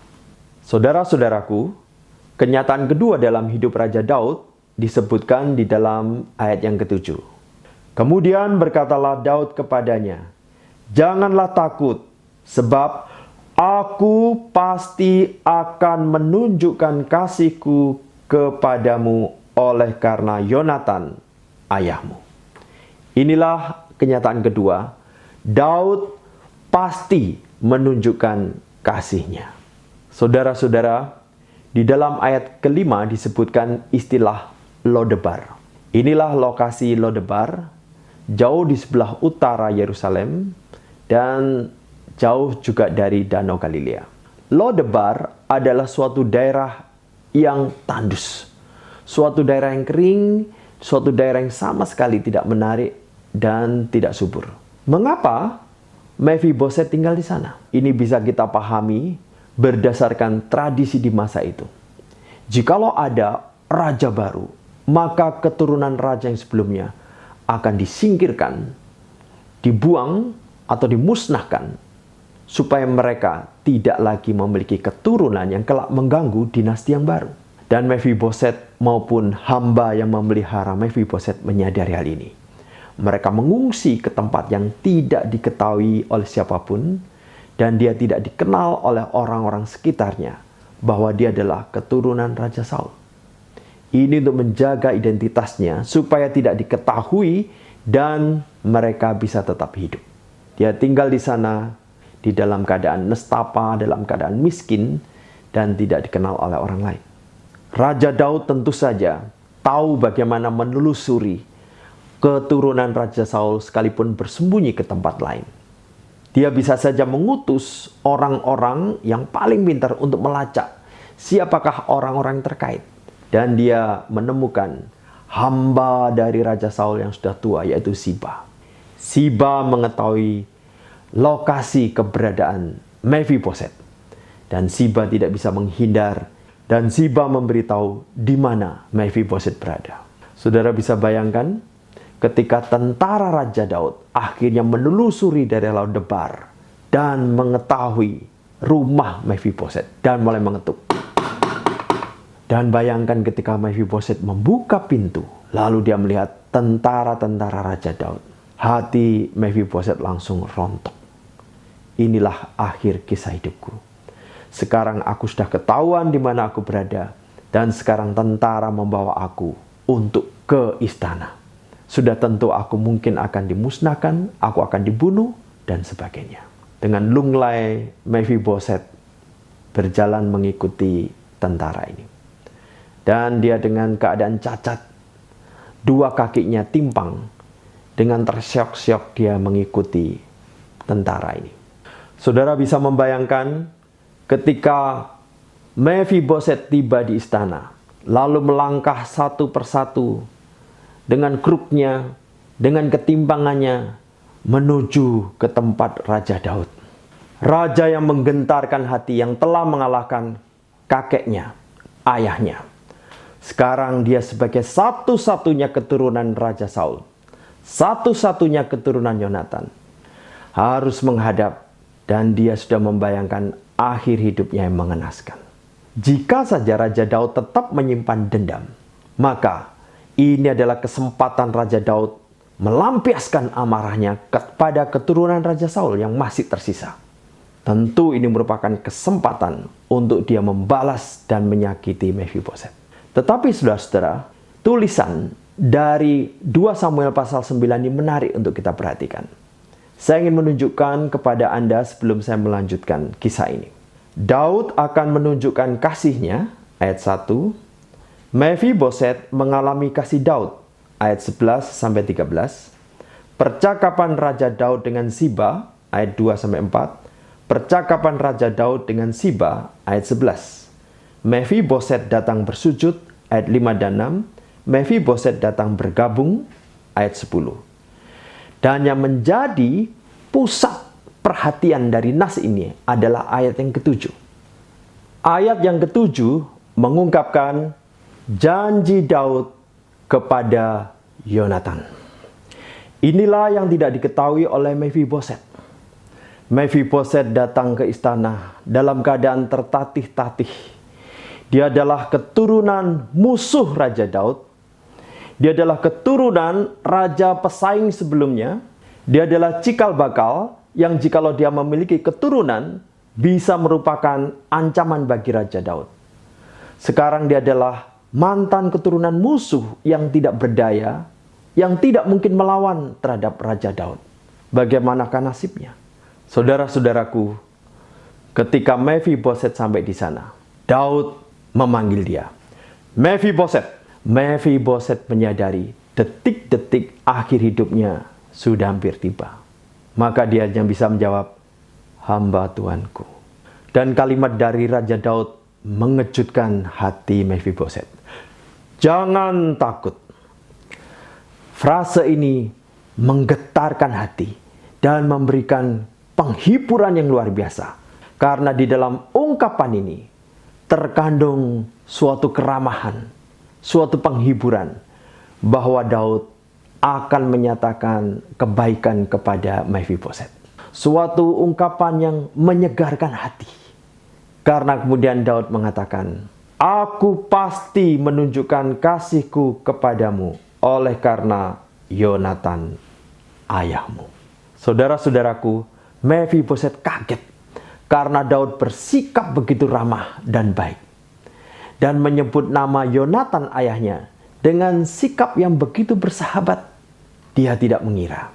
Saudara-saudaraku, kenyataan kedua dalam hidup Raja Daud disebutkan di dalam ayat yang ke-7. Kemudian berkatalah Daud kepadanya, "Janganlah takut, sebab aku pasti akan menunjukkan kasihku kepadamu oleh karena Yonatan ayahmu." Inilah kenyataan kedua, Daud pasti menunjukkan kasihnya. Saudara-saudara, di dalam ayat kelima disebutkan istilah Lodebar. Inilah lokasi Lodebar, jauh di sebelah utara Yerusalem dan jauh juga dari Danau Galilea. Lodebar adalah suatu daerah yang tandus, suatu daerah yang kering, suatu daerah yang sama sekali tidak menarik dan tidak subur. Mengapa Mephiboset tinggal di sana? Ini bisa kita pahami berdasarkan tradisi di masa itu. Jikalau ada raja baru, maka keturunan raja yang sebelumnya akan disingkirkan, dibuang atau dimusnahkan, supaya mereka tidak lagi memiliki keturunan yang kelak mengganggu dinasti yang baru. Dan Mephiboset maupun hamba yang memelihara Mephiboset menyadari hal ini. Mereka mengungsi ke tempat yang tidak diketahui oleh siapapun, dan dia tidak dikenal oleh orang-orang sekitarnya bahwa dia adalah keturunan Raja Saul. Ini untuk menjaga identitasnya supaya tidak diketahui dan mereka bisa tetap hidup. Dia tinggal di sana di dalam keadaan nestapa, dalam keadaan miskin, dan tidak dikenal oleh orang lain. Raja Daud tentu saja tahu bagaimana menelusuri keturunan Raja Saul sekalipun bersembunyi ke tempat lain. Dia bisa saja mengutus orang-orang yang paling pintar untuk melacak siapakah orang-orang terkait. Dan dia menemukan hamba dari Raja Saul yang sudah tua, yaitu Ziba. Ziba mengetahui lokasi keberadaan Mephiboset. Dan Ziba tidak bisa menghindar. Dan Ziba memberitahu di mana Mephiboset berada. Saudara bisa bayangkan ketika tentara Raja Daud akhirnya menelusuri daerah Lodebar dan mengetahui rumah Mephiboset dan mulai mengetuk. Dan bayangkan ketika Mephiboset membuka pintu, lalu dia melihat tentara-tentara Raja Daud. Hati Mephiboset langsung rontok. Inilah akhir kisah hidupku. Sekarang aku sudah ketahuan di mana aku berada, dan sekarang tentara membawa aku untuk ke istana. sudah tentu aku mungkin akan dimusnahkan, aku akan dibunuh, dan sebagainya. Dengan lunglai, Mephiboset berjalan mengikuti tentara ini. Dan dia dengan keadaan cacat, dua kakinya timpang, dengan terseok-seok dia mengikuti tentara ini. Saudara bisa membayangkan ketika Mephiboset tiba di istana, lalu melangkah satu persatu dengan kruknya, dengan ketimpangannya, menuju ke tempat Raja Daud. Raja yang menggentarkan hati, yang telah mengalahkan kakeknya, ayahnya. Sekarang dia sebagai satu-satunya keturunan Raja Saul, satu-satunya keturunan Yonatan, harus menghadap, dan dia sudah membayangkan akhir hidupnya yang mengenaskan. Jika saja Raja Daud tetap menyimpan dendam, maka ini adalah kesempatan Raja Daud melampiaskan amarahnya kepada keturunan Raja Saul yang masih tersisa. Tentu ini merupakan kesempatan untuk dia membalas dan menyakiti Mephiboset. Tetapi saudara-saudara, tulisan dari 2 Samuel pasal 9 ini menarik untuk kita perhatikan. Saya ingin menunjukkan kepada Anda sebelum saya melanjutkan kisah ini. Daud akan menunjukkan kasihnya, ayat 1. Mephiboset mengalami kasih Daud, ayat 11-13. Percakapan Raja Daud dengan Siba, ayat 2-4. Percakapan Raja Daud dengan Siba, ayat 11. Mephiboset datang bersujud, ayat 5 dan 6. Mephiboset datang bergabung, ayat 10. Dan yang menjadi pusat perhatian dari nas ini adalah ayat yang ke-7. Ayat yang ke-7 mengungkapkan janji Daud kepada Yonatan. Inilah yang tidak diketahui oleh Mephiboset. Mephiboset datang ke istana dalam keadaan tertatih-tatih. Dia adalah keturunan musuh Raja Daud. Dia adalah keturunan raja pesaing sebelumnya. Dia adalah cikal bakal yang jikalau dia memiliki keturunan bisa merupakan ancaman bagi Raja Daud. Sekarang dia adalah mantan keturunan musuh yang tidak berdaya, yang tidak mungkin melawan terhadap Raja Daud. Bagaimanakah nasibnya? Saudara-saudaraku, ketika Mephiboset sampai di sana, Daud memanggil dia. Mephiboset. Mephiboset menyadari detik-detik akhir hidupnya sudah hampir tiba. Maka dia hanya bisa menjawab, hamba Tuanku. Dan kalimat dari Raja Daud mengejutkan hati Mephiboset. Jangan takut. Frase ini menggetarkan hati dan memberikan penghiburan yang luar biasa. Karena di dalam ungkapan ini terkandung suatu keramahan, suatu penghiburan bahwa Daud akan menyatakan kebaikan kepada Mephiboset. Suatu ungkapan yang menyegarkan hati. Karena kemudian Daud mengatakan, aku pasti menunjukkan kasihku kepadamu oleh karena Yonatan ayahmu. Saudara-saudaraku, Mephiboset kaget karena Daud bersikap begitu ramah dan baik. Dan menyebut nama Yonatan ayahnya dengan sikap yang begitu bersahabat. Dia tidak mengira.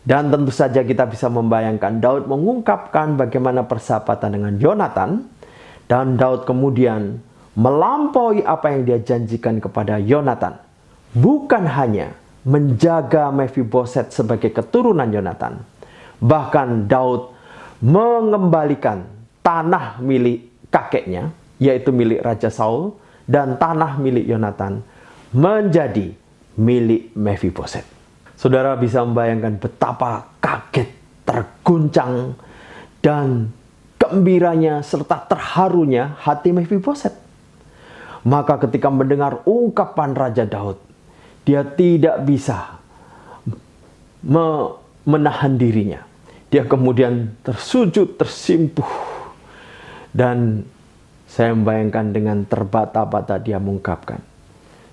Dan tentu saja kita bisa membayangkan Daud mengungkapkan bagaimana persahabatan dengan Yonatan. Dan Daud kemudian melampaui apa yang dia janjikan kepada Yonatan. Bukan hanya menjaga Mephiboset sebagai keturunan Yonatan. Bahkan Daud mengembalikan tanah milik kakeknya, yaitu milik Raja Saul, dan tanah milik Yonatan menjadi milik Mephiboset. Saudara bisa membayangkan betapa kaget, terguncang, dan gembiranya serta terharunya hati Mephiboset. Maka ketika mendengar ungkapan Raja Daud, dia tidak bisa menahan dirinya. Dia kemudian tersujud, tersimpuh. Dan saya membayangkan dengan terbata-bata dia mengungkapkan,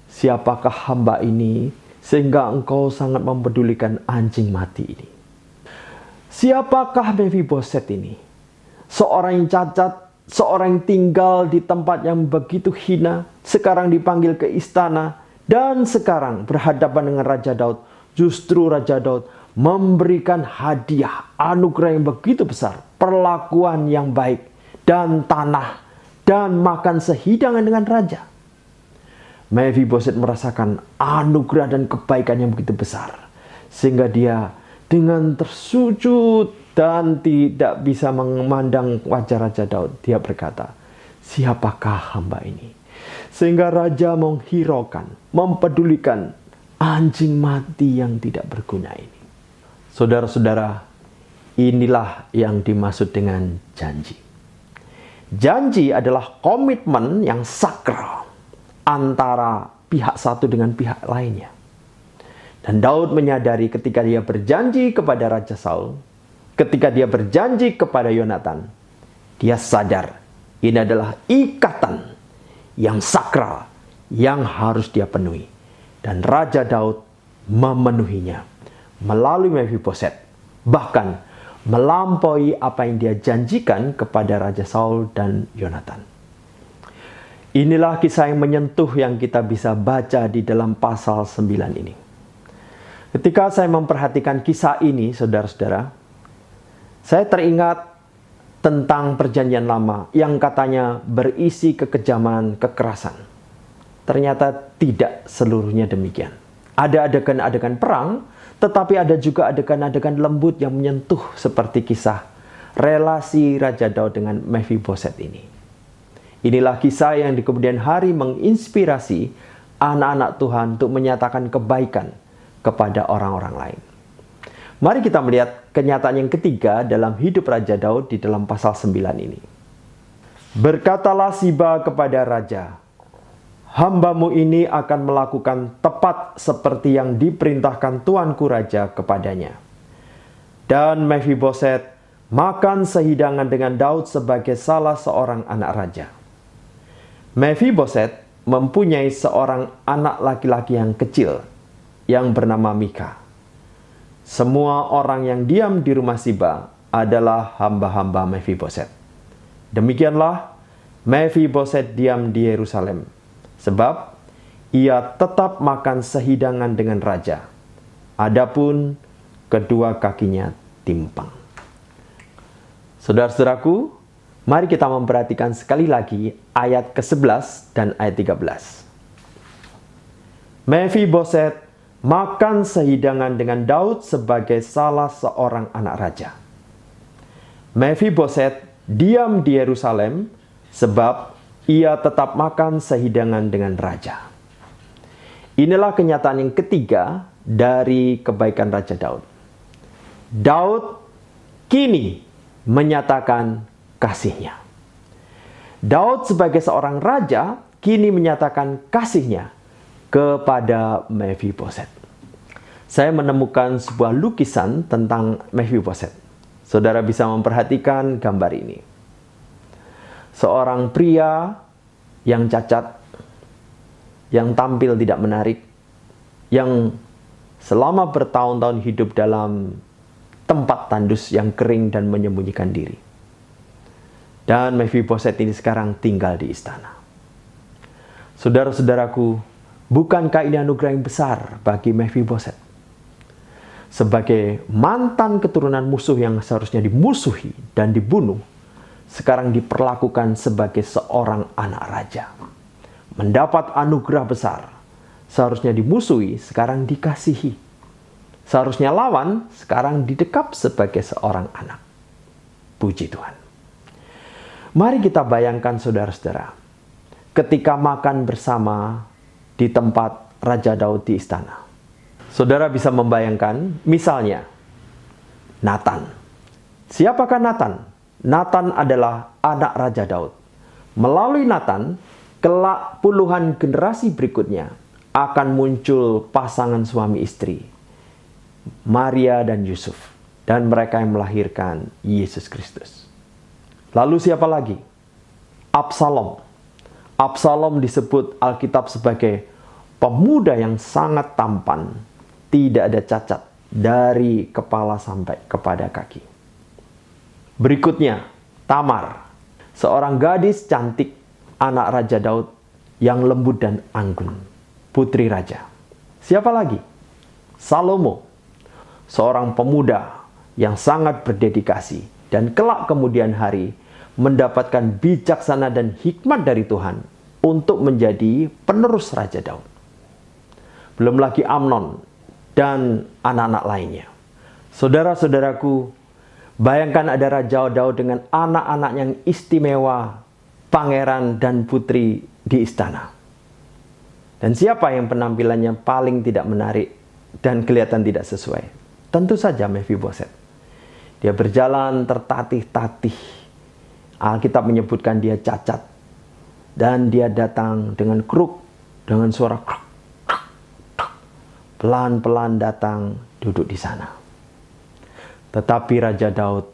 siapakah hamba ini sehingga engkau sangat mempedulikan anjing mati ini? Siapakah Mephiboset ini? Seorang yang cacat, seorang yang tinggal di tempat yang begitu hina, sekarang dipanggil ke istana Dan sekarang berhadapan dengan Raja Daud, justru Raja Daud memberikan hadiah anugerah yang begitu besar, perlakuan yang baik, dan tanah, dan makan sehidangan dengan raja. Mephiboset merasakan anugerah dan kebaikan yang begitu besar, sehingga dia dengan tersujud dan tidak bisa memandang wajah Raja Daud, dia berkata, "Siapakah hamba ini?" Sehingga raja menghiraukan, mempedulikan anjing mati yang tidak berguna ini. Saudara-saudara, inilah yang dimaksud dengan janji. Janji adalah komitmen yang sakral antara pihak satu dengan pihak lainnya. Dan Daud menyadari ketika dia berjanji kepada Raja Saul, ketika dia berjanji kepada Yonatan, dia sadar ini adalah ikatan yang sakral yang harus dia penuhi. Dan Raja Daud memenuhinya melalui Mephiboset, bahkan melampaui apa yang dia janjikan kepada Raja Saul dan Yonatan. Inilah kisah yang menyentuh yang kita bisa baca di dalam pasal 9 ini. Ketika saya memperhatikan kisah ini, saudara-saudara, saya teringat tentang perjanjian lama yang katanya berisi kekejaman, kekerasan. Ternyata tidak seluruhnya demikian. Ada adegan-adegan perang, tetapi ada juga adegan-adegan lembut yang menyentuh seperti kisah relasi Raja Daud dengan Mephiboset ini. Inilah kisah yang di kemudian hari menginspirasi anak-anak Tuhan untuk menyatakan kebaikan kepada orang-orang lain. Mari kita melihat kenyataan yang ketiga dalam hidup Raja Daud di dalam pasal 9 ini. Berkatalah Siba kepada raja, "Hambamu ini akan melakukan tepat seperti yang diperintahkan tuanku raja kepadanya." Dan Mephiboset makan sehidangan dengan Daud sebagai salah seorang anak raja. Mephiboset mempunyai seorang anak laki-laki yang kecil yang bernama Mika. Semua orang yang diam di rumah Siba adalah hamba-hamba Mephiboset. Demikianlah Mephiboset diam di Yerusalem, sebab ia tetap makan sehidangan dengan raja. Adapun kedua kakinya timpang. Saudara-saudaraku, mari kita memperhatikan sekali lagi ayat ke-11 dan ayat 13. Mephiboset makan sehidangan dengan Daud sebagai salah seorang anak raja. Mephiboset diam di Yerusalem sebab ia tetap makan sehidangan dengan raja. Inilah kenyataan yang ketiga dari kebaikan Raja Daud. Daud kini menyatakan kasihnya. Daud sebagai seorang raja kini menyatakan kasihnya kepada Mephiboset. Saya menemukan sebuah lukisan tentang Mephiboset. Saudara bisa memperhatikan gambar ini. Seorang pria yang cacat, yang tampil tidak menarik, yang selama bertahun-tahun hidup dalam tempat tandus yang kering dan menyembunyikan diri. Dan Mephiboset ini sekarang tinggal di istana. Saudara-saudaraku, bukankah ini anugerah yang besar bagi Mephiboset? Sebagai mantan keturunan musuh yang seharusnya dimusuhi dan dibunuh, sekarang diperlakukan sebagai seorang anak raja. Mendapat anugerah besar. Seharusnya dimusuhi, sekarang dikasihi. Seharusnya lawan, sekarang didekap sebagai seorang anak. Puji Tuhan. Mari kita bayangkan saudara-saudara, ketika makan bersama di tempat Raja Daud di istana. Saudara bisa membayangkan, misalnya, Nathan. Siapakah Nathan? Nathan adalah anak Raja Daud. Melalui Nathan, kelak puluhan generasi berikutnya akan muncul pasangan suami istri, Maria dan Yusuf, dan mereka yang melahirkan Yesus Kristus. Lalu siapa lagi? Absalom. Absalom disebut Alkitab sebagai pemuda yang sangat tampan, tidak ada cacat dari kepala sampai kepada kaki. Berikutnya, Tamar, seorang gadis cantik, anak Raja Daud yang lembut dan anggun. putri raja. Siapa lagi? Salomo, seorang pemuda yang sangat berdedikasi dan kelak kemudian hari mendapatkan bijaksana dan hikmat dari Tuhan untuk menjadi penerus Raja Daud. Belum lagi Amnon dan anak-anak lainnya. Saudara-saudaraku, bayangkan ada Raja Daud dengan anak-anak yang istimewa, pangeran dan putri di istana. Dan siapa yang penampilannya paling tidak menarik dan kelihatan tidak sesuai? Tentu saja Mephiboset. Dia berjalan tertatih-tatih. Alkitab menyebutkan dia cacat. Dan dia datang dengan kruk, dengan suara kruk. Pelan-pelan datang duduk di sana. Tetapi Raja Daud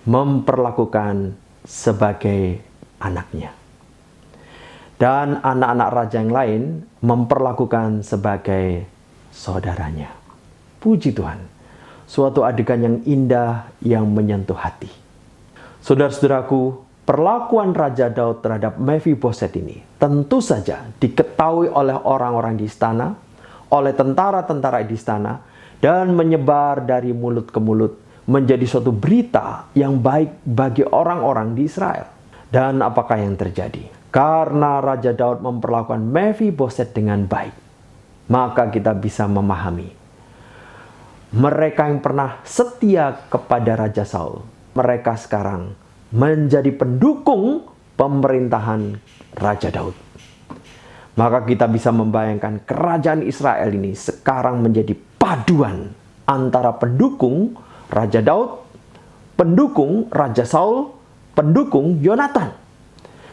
memperlakukan sebagai anaknya. Dan anak-anak raja yang lain memperlakukan sebagai saudaranya. Puji Tuhan. Suatu adegan yang indah yang menyentuh hati. Saudara-saudaraku, perlakuan Raja Daud terhadap Mephiboset ini tentu saja diketahui oleh orang-orang di istana, oleh tentara-tentara di istana, dan menyebar dari mulut ke mulut menjadi suatu berita yang baik bagi orang-orang di Israel. Dan apakah yang terjadi? Karena Raja Daud memperlakukan Mephiboset dengan baik, maka kita bisa memahami mereka yang pernah setia kepada Raja Saul, mereka sekarang menjadi pendukung pemerintahan Raja Daud. Maka kita bisa membayangkan kerajaan Israel ini sekarang menjadi paduan antara pendukung Raja Daud, pendukung Raja Saul, pendukung Yonatan.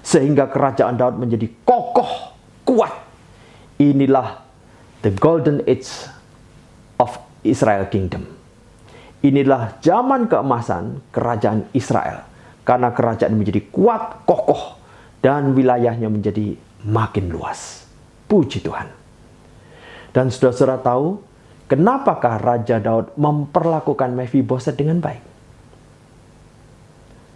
Sehingga kerajaan Daud menjadi kokoh, kuat. Inilah the golden age of Israel Kingdom. Inilah zaman keemasan kerajaan Israel. Karena kerajaan menjadi kuat, kokoh, dan wilayahnya menjadi makin luas. Puji Tuhan. Dan saudara-saudara tahu, kenapakah Raja Daud memperlakukan Mephiboset dengan baik?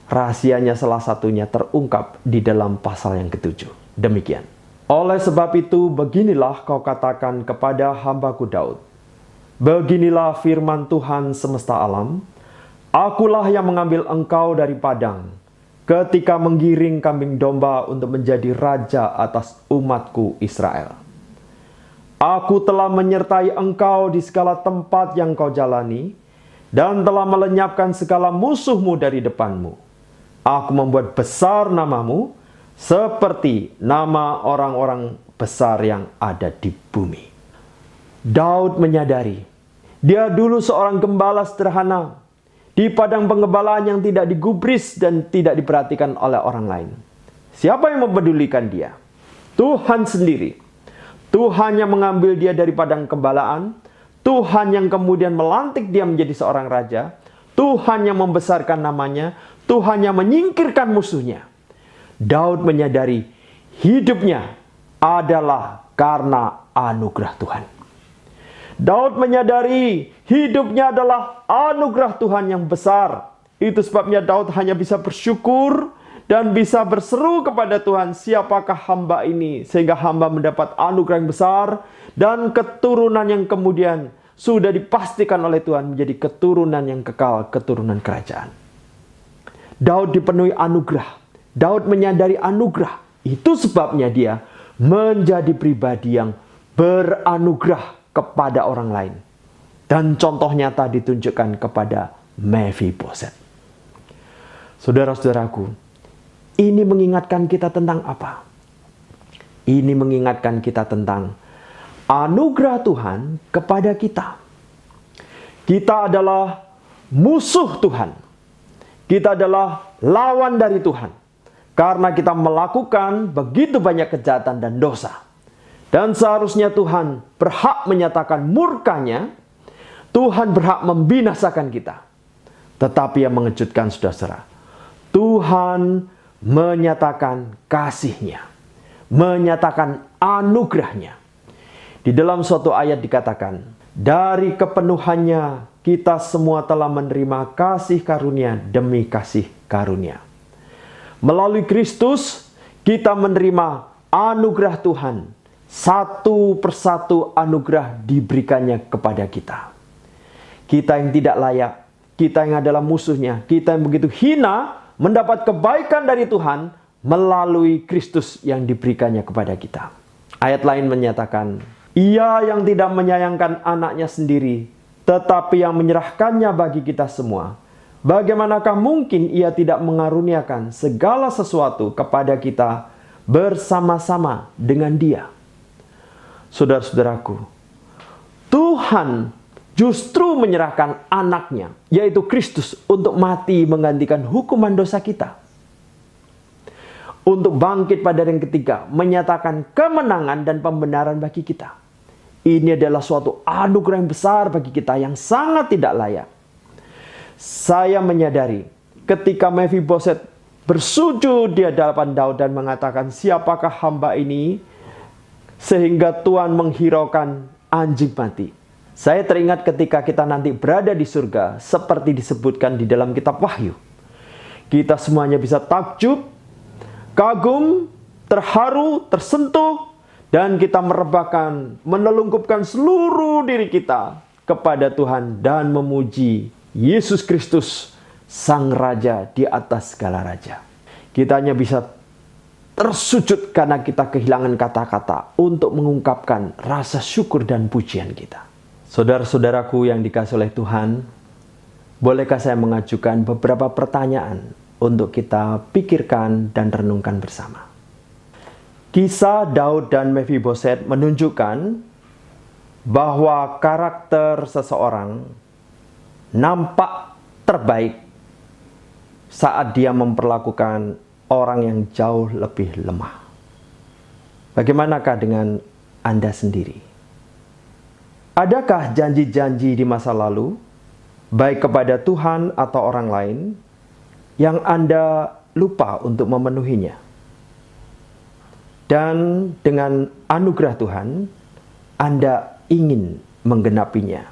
Rahasianya salah satunya terungkap di dalam pasal yang ke-7. Demikian. Oleh sebab itu, beginilah kau katakan kepada hambaku Daud. Beginilah firman Tuhan semesta alam. Akulah yang mengambil engkau dari padang, ketika menggiring kambing domba untuk menjadi raja atas umatku Israel. Aku telah menyertai engkau di segala tempat yang kau jalani, dan telah melenyapkan segala musuhmu dari depanmu. Aku membuat besar namamu, seperti nama orang-orang besar yang ada di bumi. Daud menyadari, dia dulu seorang gembala sederhana, di padang pengembalaan yang tidak digubris dan tidak diperhatikan oleh orang lain. Siapa yang mempedulikan dia? Tuhan sendiri. Tuhan yang mengambil dia dari padang gembala, Tuhan yang kemudian melantik dia menjadi seorang raja, Tuhan yang membesarkan namanya, Tuhan yang menyingkirkan musuhnya. Daud menyadari hidupnya adalah karena anugerah Tuhan. Daud menyadari hidupnya adalah anugerah Tuhan yang besar. Itu sebabnya Daud hanya bisa bersyukur dan bisa berseru kepada Tuhan, siapakah hamba ini? Sehingga hamba mendapat anugerah yang besar dan keturunan yang kemudian sudah dipastikan oleh Tuhan menjadi keturunan yang kekal, keturunan kerajaan. Daud dipenuhi anugerah. Daud menyadari anugerah. Itu sebabnya dia menjadi pribadi yang beranugerah kepada orang lain. Dan contoh nyata ditunjukkan kepada Mephiboset. Saudara-saudaraku, ini mengingatkan kita tentang apa? Ini mengingatkan kita tentang anugerah Tuhan kepada kita. Kita adalah musuh Tuhan. Kita adalah lawan dari Tuhan. Karena kita melakukan begitu banyak kejahatan dan dosa. Dan seharusnya Tuhan berhak menyatakan murkanya. Tuhan berhak membinasakan kita. Tetapi yang mengejutkan saudara-saudara, Tuhan menyatakan kasih-Nya. Menyatakan anugerah-Nya. Di dalam suatu ayat dikatakan, dari kepenuhannya kita semua telah menerima kasih karunia demi kasih karunia. Melalui Kristus kita menerima anugerah Tuhan Satu persatu anugerah diberikannya kepada kita. Kita yang tidak layak, kita yang adalah musuhnya, kita yang begitu hina, mendapat kebaikan dari Tuhan melalui Kristus yang diberikannya kepada kita. Ayat lain menyatakan, Ia yang tidak menyayangkan anaknya sendiri, tetapi yang menyerahkannya bagi kita semua. Bagaimanakah mungkin Ia tidak mengaruniakan segala sesuatu kepada kita bersama-sama dengan Dia? Saudara-saudaraku, Tuhan justru menyerahkan anaknya, yaitu Kristus, untuk mati menggantikan hukuman dosa kita. Untuk bangkit pada hari yang ketiga, menyatakan kemenangan dan pembenaran bagi kita. Ini adalah suatu anugerah yang besar bagi kita yang sangat tidak layak. Saya menyadari ketika Mephiboset bersujud di hadapan Daud dan mengatakan, siapakah hamba ini sehingga Tuhan menghiraukan anjing mati. Saya teringat ketika kita nanti berada di surga seperti disebutkan di dalam kitab Wahyu. Kita semuanya bisa takjub, kagum, terharu, tersentuh, dan kita merebahkan, menelungkupkan seluruh diri kita kepada Tuhan dan memuji Yesus Kristus, Sang Raja di atas segala raja. Kita hanya bisa tersujud karena kita kehilangan kata-kata untuk mengungkapkan rasa syukur dan pujian kita. Saudara-saudaraku yang dikasihi oleh Tuhan, bolehkah saya mengajukan beberapa pertanyaan untuk kita pikirkan dan renungkan bersama? Kisah Daud dan Mephiboset menunjukkan bahwa karakter seseorang nampak terbaik saat dia memperlakukan orang yang jauh lebih lemah. Bagaimanakah dengan Anda sendiri? Adakah janji-janji di masa lalu, baik kepada Tuhan atau orang lain, yang Anda lupa untuk memenuhinya? Dan dengan anugerah Tuhan, Anda ingin menggenapinya.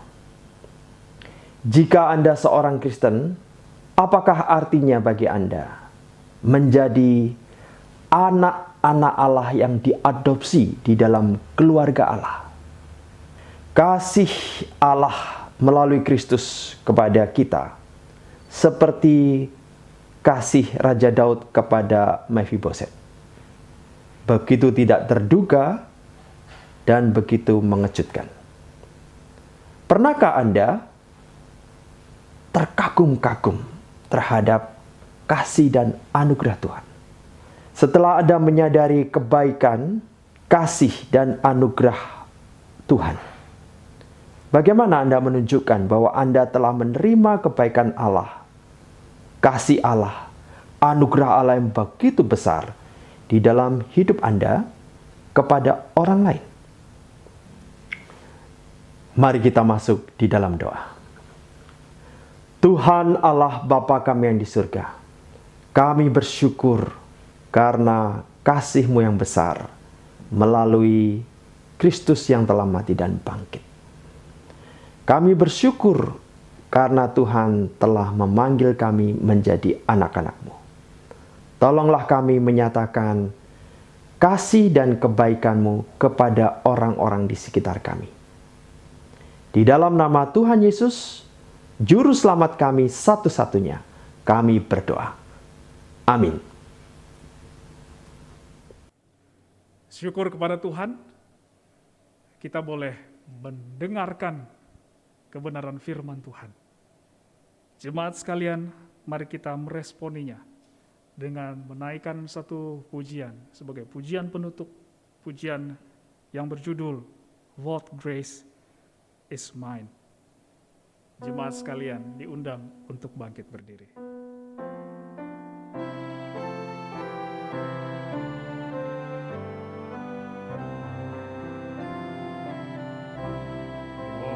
Jika Anda seorang Kristen, apakah artinya bagi Anda menjadi anak-anak Allah yang diadopsi di dalam keluarga Allah? Kasih Allah melalui Kristus kepada kita seperti kasih Raja Daud kepada Mephiboset. Begitu tidak terduga dan begitu mengejutkan. Pernahkah Anda terkagum-kagum terhadap kasih dan anugerah Tuhan? Setelah Anda menyadari kebaikan, kasih, dan anugerah Tuhan, bagaimana Anda menunjukkan bahwa Anda telah menerima kebaikan Allah, kasih Allah, anugerah Allah yang begitu besar di dalam hidup Anda kepada orang lain? Mari kita masuk di dalam doa. Tuhan Allah Bapa kami yang di surga, kami bersyukur karena kasih-Mu yang besar melalui Kristus yang telah mati dan bangkit. Kami bersyukur karena Tuhan telah memanggil kami menjadi anak-anak-Mu. Tolonglah kami menyatakan kasih dan kebaikan-Mu kepada orang-orang di sekitar kami. Di dalam nama Tuhan Yesus, Juru Selamat kami satu-satunya, kami berdoa. Amin. Syukur kepada Tuhan, kita boleh mendengarkan kebenaran firman Tuhan. Jemaat sekalian, mari kita meresponinya dengan menaikkan satu pujian sebagai pujian penutup, pujian yang berjudul What Grace is Mine. Jemaat sekalian diundang untuk bangkit berdiri.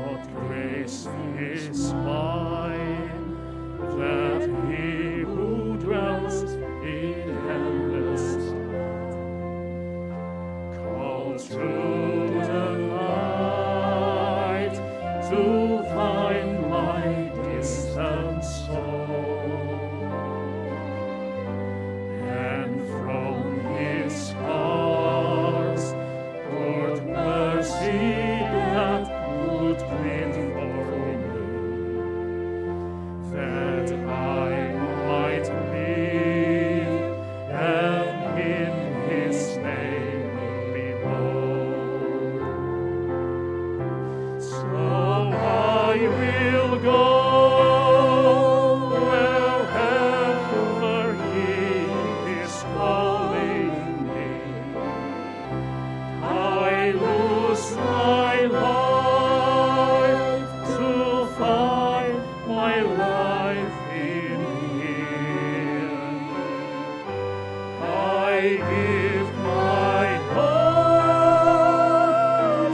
What grace is mine, that he who dwells in endless calls through the night to find my distant soul, and from his arms poured life in Him. I give my heart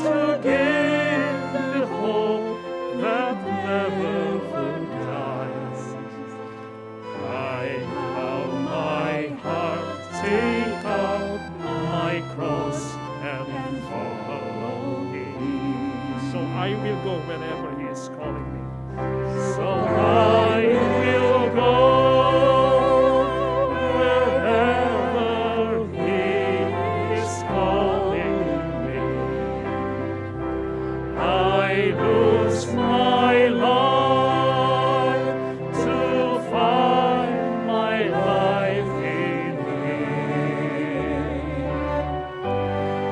to gain the hope that never dies. I bow my heart, take up my cross and follow Him. So I will go wherever He is calling me. So I will go wherever He is calling me. I lose my life to find my life in Him.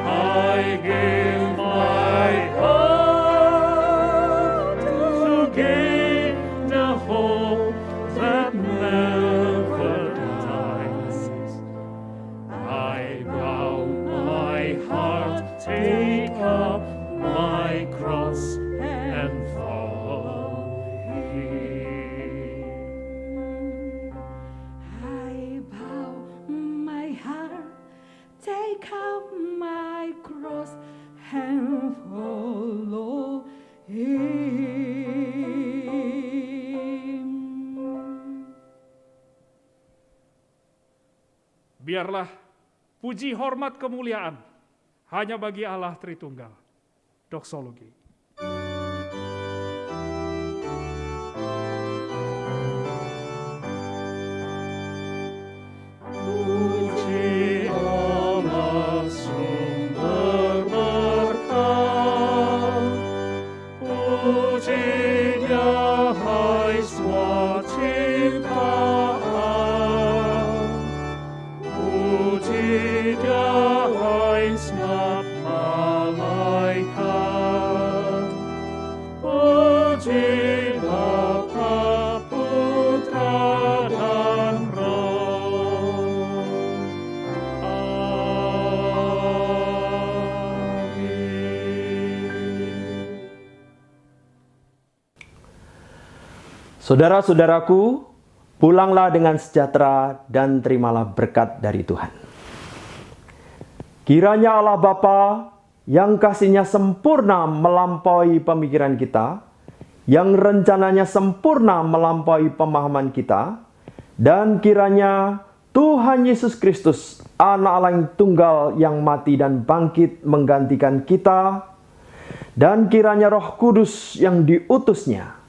I give my heart to gain the hope that never dies. I bow my heart, take up my cross and follow Him. I bow my heart, take up my cross and follow Him. Biarlah puji, hormat, kemuliaan hanya bagi Allah Tritunggal. Doksologi. Puji Allah sumber berkah, pujinya hai swaciptaan, pujinya hai snap malaikat, puji Bapa, Putra dan Roh. Amin. Saudara-saudaraku, pulanglah dengan sejahtera dan terimalah berkat dari Tuhan. Kiranya Allah Bapa yang kasih-Nya sempurna melampaui pemikiran kita, yang rencananya sempurna melampaui pemahaman kita, dan kiranya Tuhan Yesus Kristus, Anak Allah yang tunggal yang mati dan bangkit menggantikan kita, dan kiranya Roh Kudus yang diutus-Nya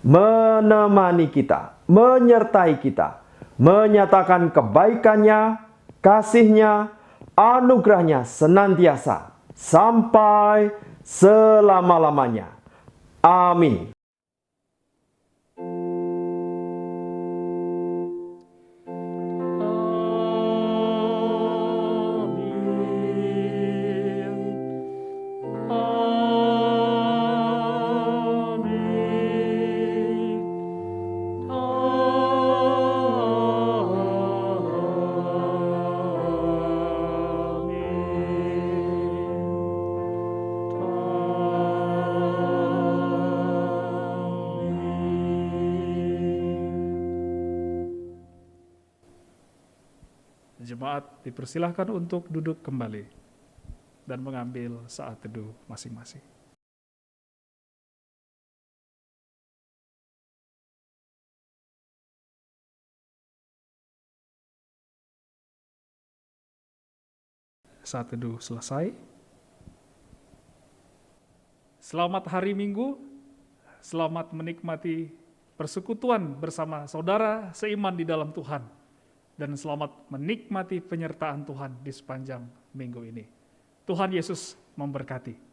menemani kita, menyertai kita, menyatakan kebaikan-Nya, kasih-Nya, anugerah-Nya senantiasa sampai selama-lamanya. Amin. Jemaat dipersilahkan untuk duduk kembali dan mengambil saat teduh masing-masing. Saat teduh selesai. Selamat hari Minggu, selamat menikmati persekutuan bersama saudara seiman di dalam Tuhan, dan selamat menikmati penyertaan Tuhan di sepanjang minggu ini. Tuhan Yesus memberkati.